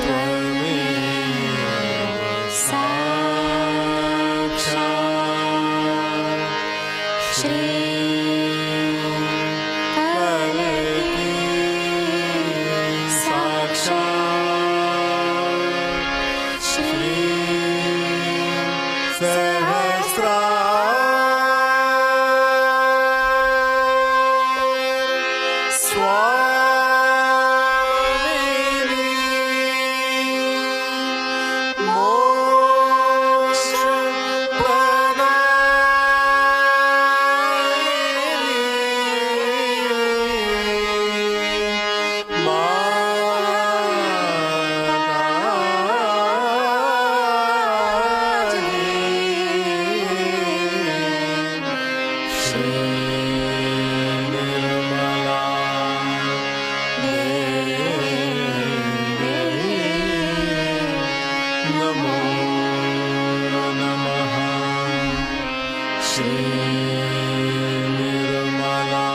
त्वमेव साक्षात् श्री साक्षात् श्री सहस्रार स्वामिनी मोक्ष प्रदायिनी माताजी श्री निर्मला देवी नमो नमः। श्री निर्मला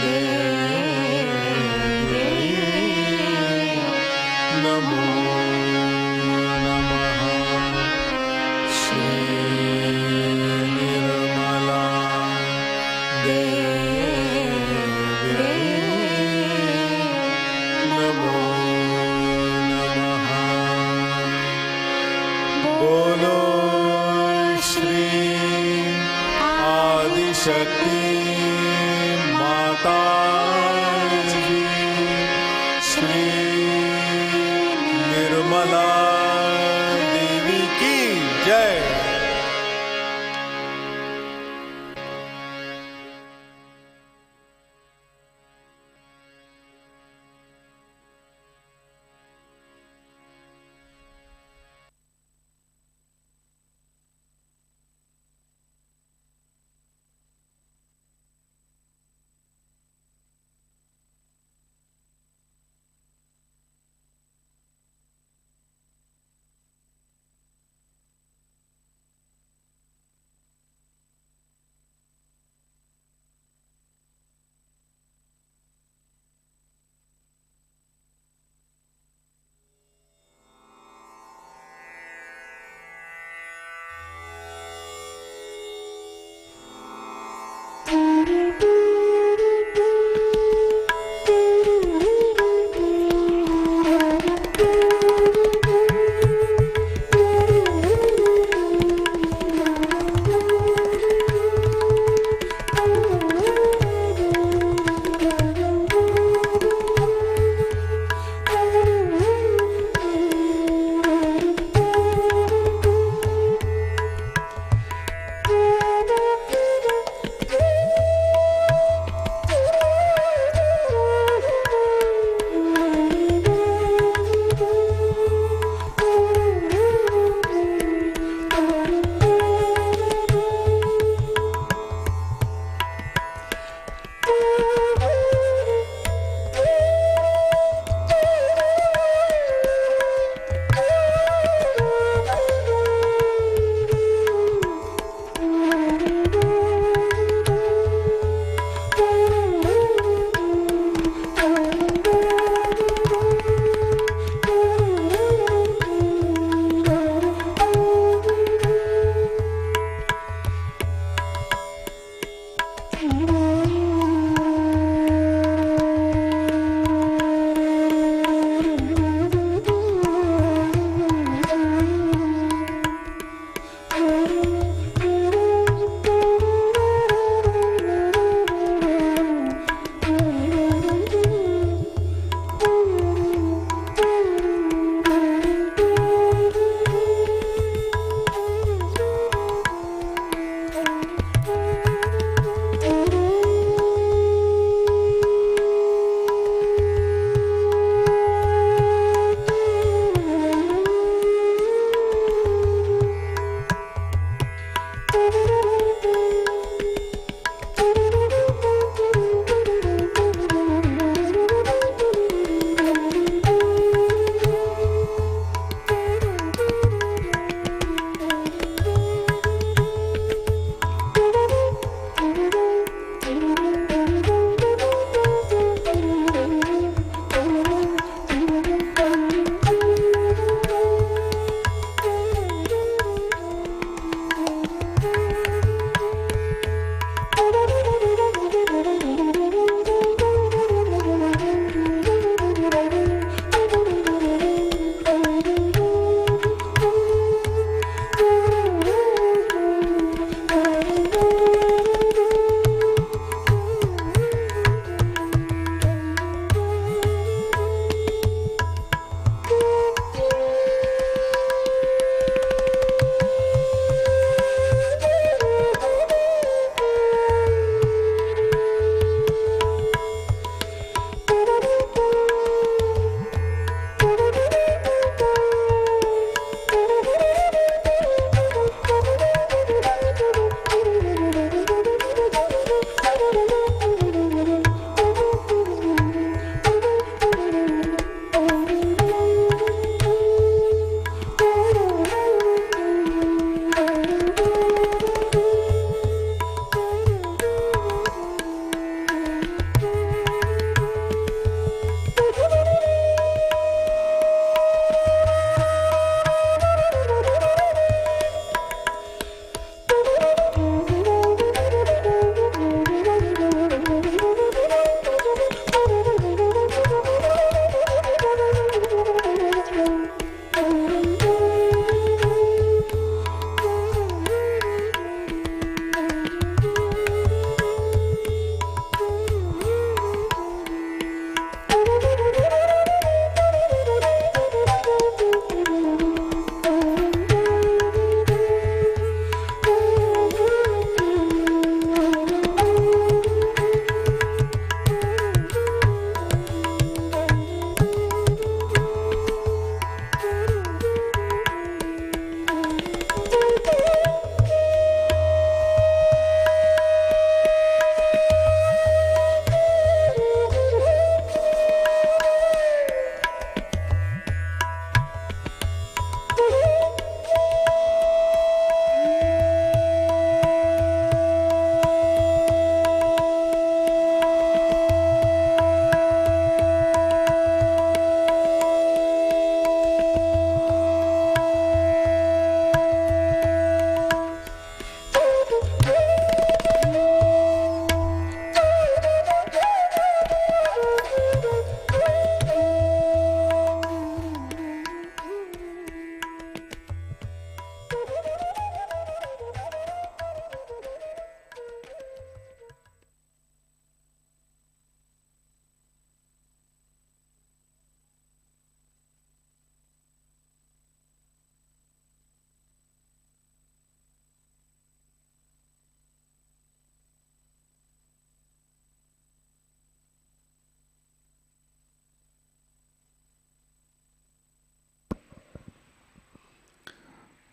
देवी नमो नमः। श्री निर्मला देवी नमो नमः। बोलो श्री आदिशक्ति माता जी श्री निर्मला देवी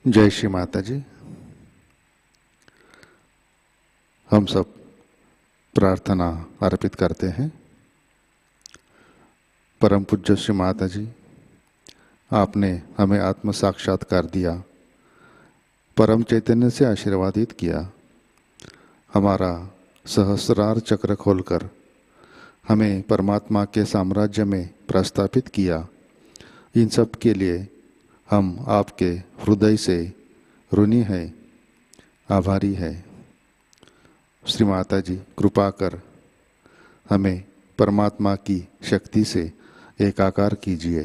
जय श्री माता जी। हम सब प्रार्थना अर्पित करते हैं। परम पूज्य श्री माता जी, आपने हमें आत्म साक्षात्कार दिया, परम चैतन्य से आशीर्वादित किया, हमारा सहस्रार चक्र खोलकर हमें परमात्मा के साम्राज्य में प्रस्थापित किया। इन सब के लिए हम आपके हृदय से ऋणी हैं, आभारी हैं। श्री माता जी, कृपा कर हमें परमात्मा की शक्ति से एकाकार कीजिए।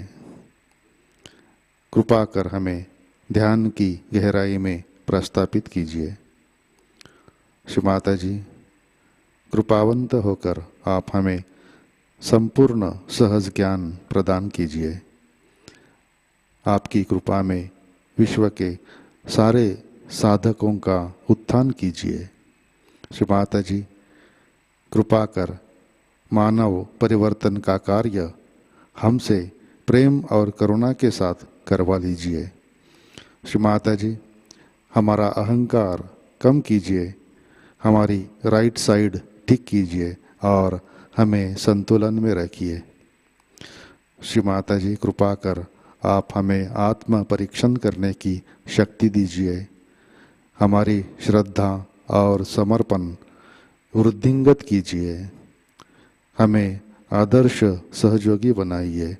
कृपा कर हमें ध्यान की गहराई में प्रस्थापित कीजिए। श्री माता जी, कृपावंत होकर आप हमें संपूर्ण सहज ज्ञान प्रदान कीजिए। आपकी कृपा में विश्व के सारे साधकों का उत्थान कीजिए। श्री माता जी, कृपा कर मानव परिवर्तन का कार्य हमसे प्रेम और करुणा के साथ करवा लीजिए। श्री माता जी, हमारा अहंकार कम कीजिए, हमारी राइट साइड ठीक कीजिए और हमें संतुलन में रखिए। श्री माता जी, कृपा कर आप हमें आत्म परीक्षण करने की शक्ति दीजिए। हमारी श्रद्धा और समर्पण वृद्धिंगत कीजिए। हमें आदर्श सहयोगी बनाइए।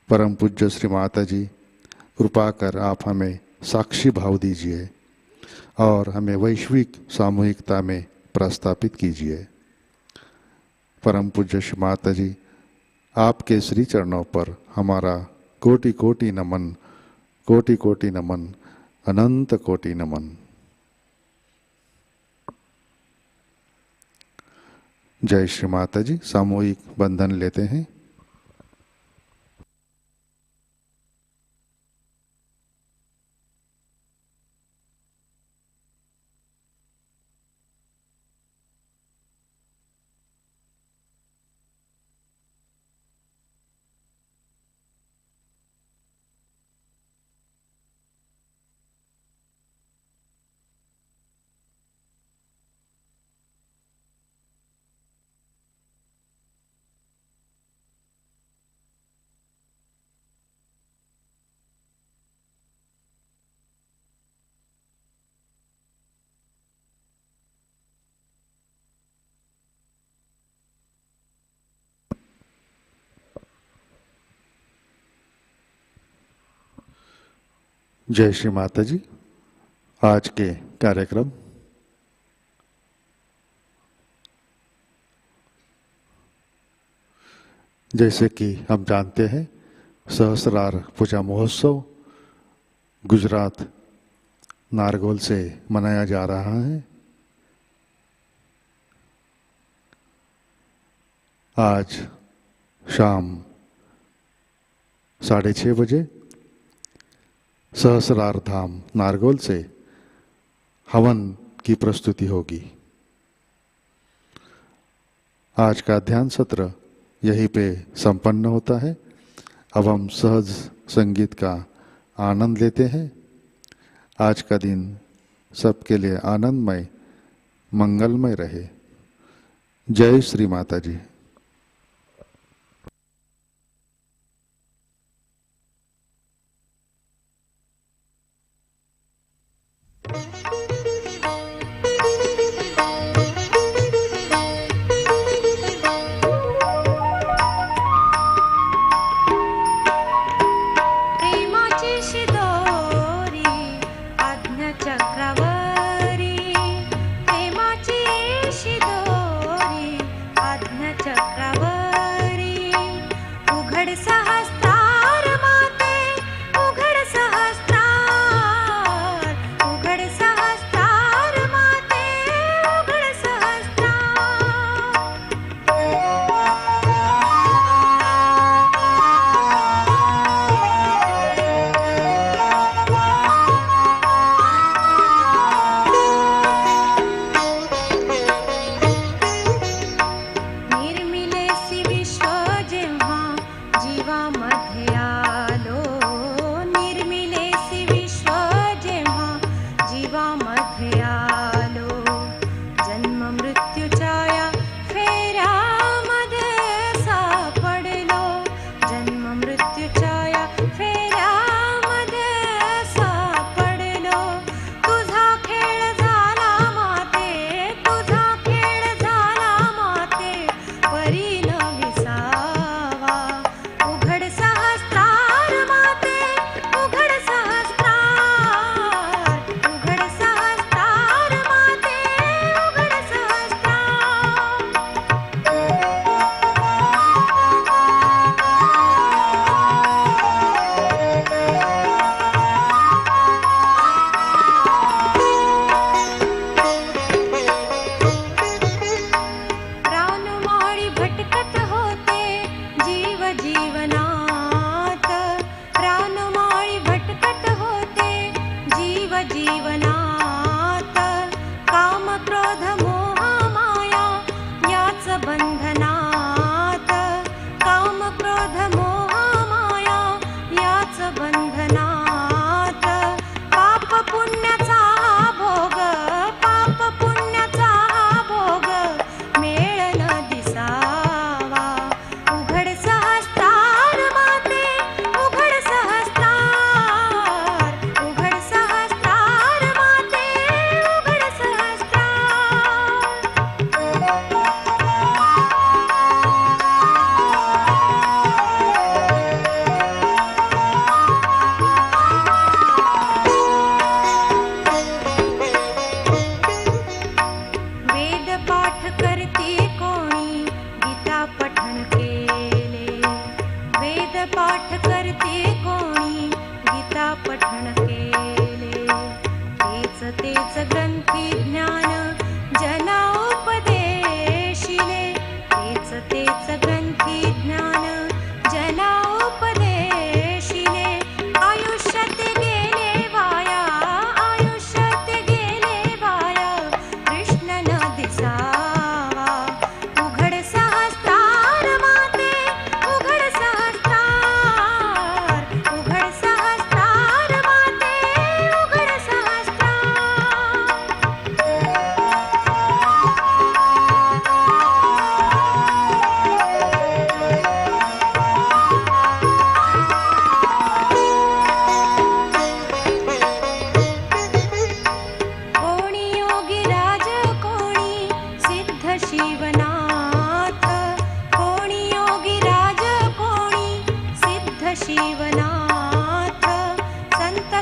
परम पूज्य श्री माता जी, कृपा कर आप हमें साक्षी भाव दीजिए और हमें वैश्विक सामूहिकता में प्रस्थापित कीजिए। परम पूज्य श्री माता जी, आपके श्री चरणों पर हमारा कोटि कोटि नमन, कोटि कोटि नमन, अनंत कोटि नमन। जय श्री माता जी। सामूहिक बंधन लेते हैं। जय श्री माता जी। आज के कार्यक्रम जैसे कि हम जानते हैं, सहस्रार पूजा महोत्सव गुजरात नारगोल से मनाया जा रहा है। आज शाम 6:30 बजे सहस्रार धाम नारगोल से हवन की प्रस्तुति होगी। आज का ध्यान सत्र यहीं पे संपन्न होता है। अब हम सहज संगीत का आनंद लेते हैं। आज का दिन सबके लिए आनंदमय, मंगलमय रहे। जय श्री माता जी। सहस्रार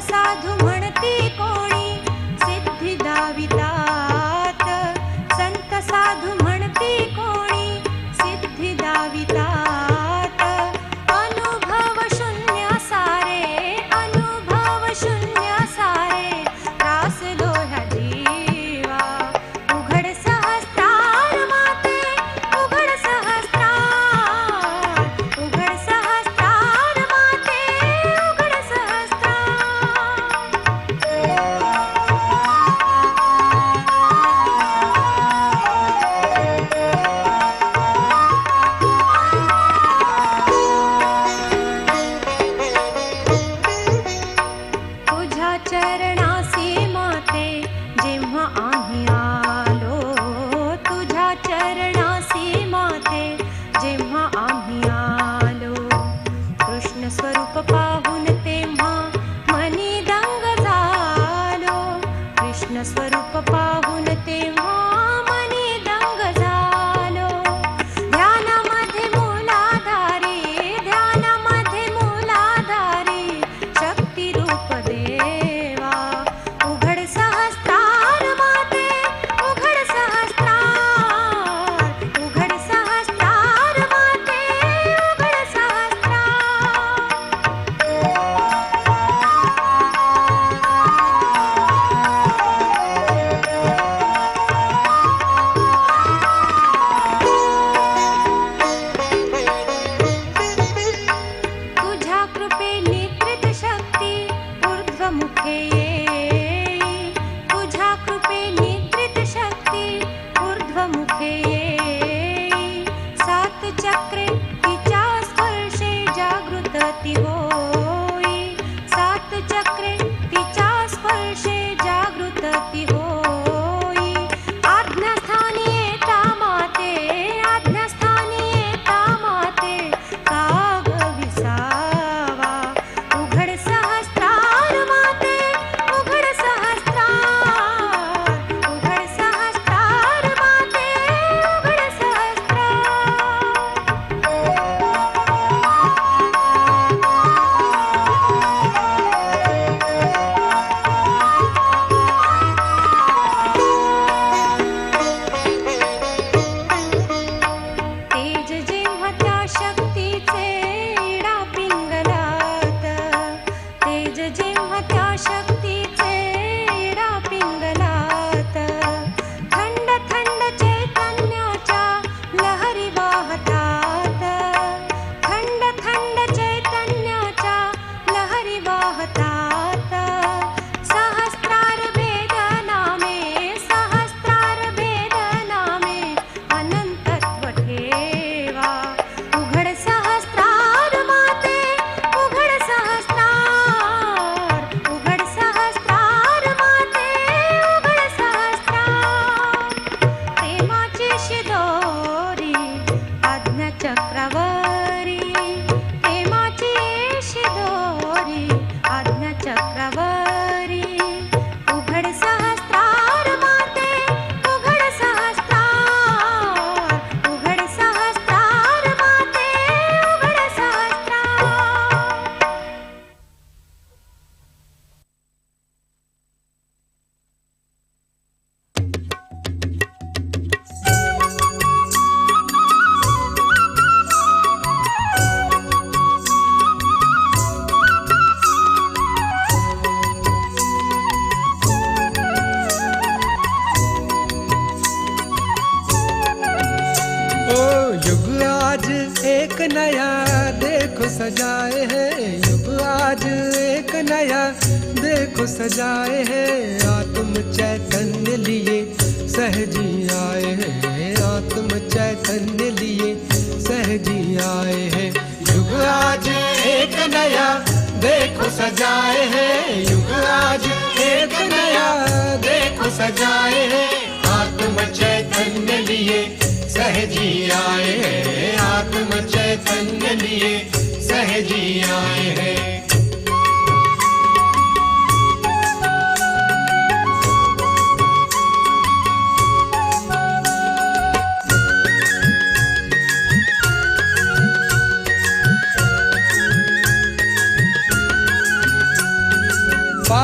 साधू म्हणती कोणी सिद्धी दावितात, संत साधू म्हणती कोणी सिद्धी दावितात. अनुभव शून्य सारे, अनुभव शून्य सारे, त्रासलो ह्या जीवा. उघड सहस्त्रार माते, उघड सहस्त्रार, उघड सहस्त्रार माते, उघड तुझ्या चरणासी माते जेव्हा आम्ही आलो, तुझ्या चरणासी माते जेव्हा आम्ही आलो. कृष्ण स्वरूप पाहून तेव्हा मनी दंग झालो, कृष्ण स्वरूप पाहून तेव्हा मनी दंग झालो. ध्यानामध्ये मूलाधारी, ध्यानामध्ये मूलाधारी, शक्ती रूप देवा. उघड सहस्त्रार माते, उघड सहस्त्रार, उघड सहस्त्रार माते, उघड तुझ्या कृपेने त्रित शक्ती ऊर्ध्वमुखे येई, तुझ्या कृपेने त्रित शक्ती ऊर्ध्वमुखे येई. सात चक्रे तिच्या स्पर्शे जागृत ती होई, सात चक्रे तिच्या स्पर्शे जागृत ती होई. आज्ञास्थानी येता माते, आज्ञास्थानी येता माते, काग विसावा. उघड सहस्त्रार माते, उघड सहस्त्रार, उघड सहस्त्रार माते, उघड तेज जेव्हा त्या शक्तीचे इडा पिंगलात, तेज जेव्हा त्या शक्तीचे इडा पिंगलात. थंड थंड चैतन्याच्या लहरी वाहतात, थंड थंड चैतन्याच्या लहरी वाहतात. सहस्रार भेद नामे, सहस्रार भेद नामे, अनंतत्व ठेवा. उघड सहस्रार माते, उघड सहस्रार, उघड सहस्रार माते, उघड सहस्रार. प्रेमाची शिदोरी आज्ञा चक्रवरी, प्रेमाची शिदोरी आज्ञा चक्रवरी. उघड सहस्रार माते, उघड सहस्रार, उघड सहस्रार माते, उघड सहस्रार. ओ युग आज एक नया देखो सजाए है, युग आज एक नया देखो सजाए है. आत्म चैतन्य लिए सहजी आए हैं, आत्म चैतन्य लिए सहजी आए हैं. युग आज एक नया देखो सजाए है, युग आज एक नया देखो सजाए है. आत्म चैतन्य लिए सहजी आए हैं, आत्म चैतन्य लिए सहजी आए हैं.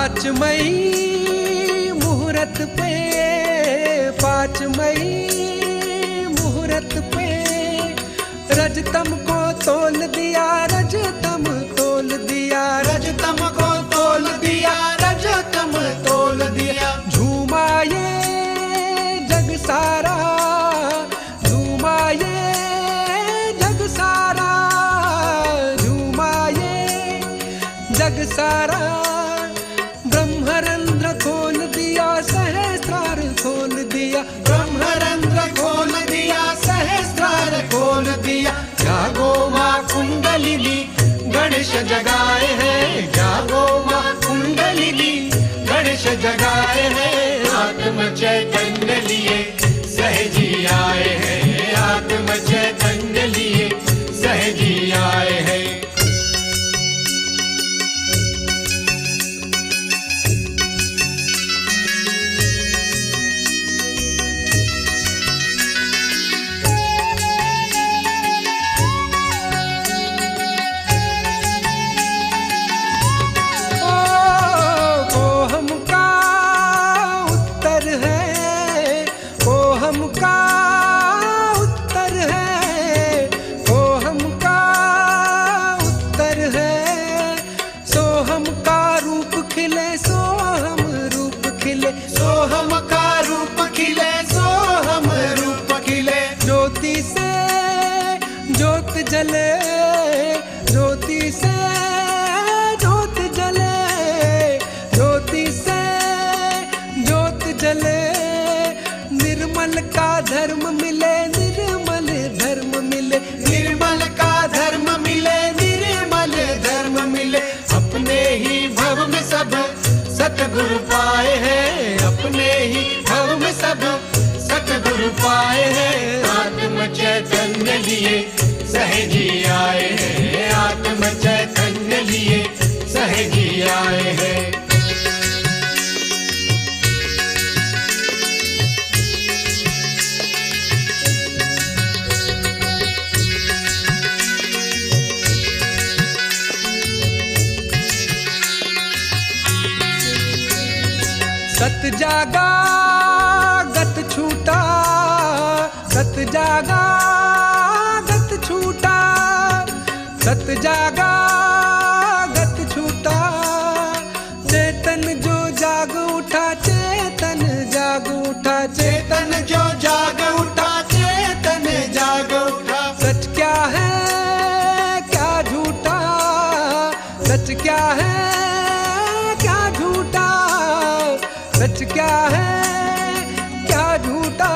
5 मई मुहूर्त पे, 5 मई मुहूर्त पे रजतम को तोल दिया, रजतम तोल दिया, रजतम को तोल दिया, रजतम तोल दिया। झूमा ये जग सारा, झूमा ये जग सारा, झूमा ये जग सारा। ब्रह्मरंध्र खोल दिया, सहस्रार खोल दिया, ब्रह्मरंध्र खोल दिया, सहस्रार खोल दिया। जागो माँ कुंडलिनी गणेश जगाए हैं, जागो माँ कुंडलिनी गणेश जगाए हैं। आत्म चैतन्य लिए सहजी आए हैं, आत्म चैतन्य लिए सहजी आए हैं। जले ज्योति से ज्योत जले, ज्योति से ज्योत जले। निर्मल का धर्म मिले, निर्मल धर्म मिले, निर्मल का धर्म मिले, निर्मल धर्म मिले। अपने ही भव में सब सतगुरु पाए हैं, अपने ही भव में सब सतगुरु पाए हैं। आत्म चैतन्य लिए सहजी आए हैं, आत्म चैतन्य लिए सहजी आए हैं। सत जागा गत छूटा, सत जागा गत छूटा, सत जागा गत छूटा। चेतन जो जाग उठा, चेतन जाग उठा, चेतन जो जाग उठा, चेतन जाग उठा। सच क्या है क्या झूठा, सच क्या है क्या झूठा, सच क्या है क्या झूठा।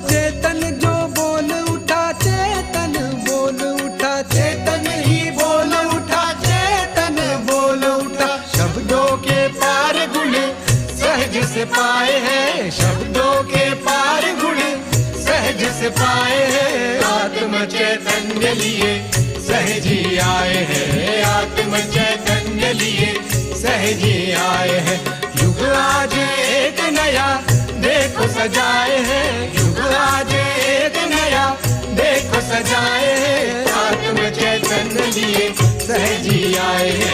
चेतन जो बोल उठा, चेतन बोल उठा, चेतन ही बोल उठा, चेतन बोल उठा। शब्दों के पार गुण सहज से पाए हैं, शब्दों के पार गुण सहज से पाए हैं। आत्म चैतन्य लिए सहजी आए हैं, आत्म चैतन्य लिए सहजी आए हैं। युग आज एक नया देखो सजाए हैं, युग आज एक नया देखो सजाए हैं। आत्म चैतन्य लिए सहजी आए हैं,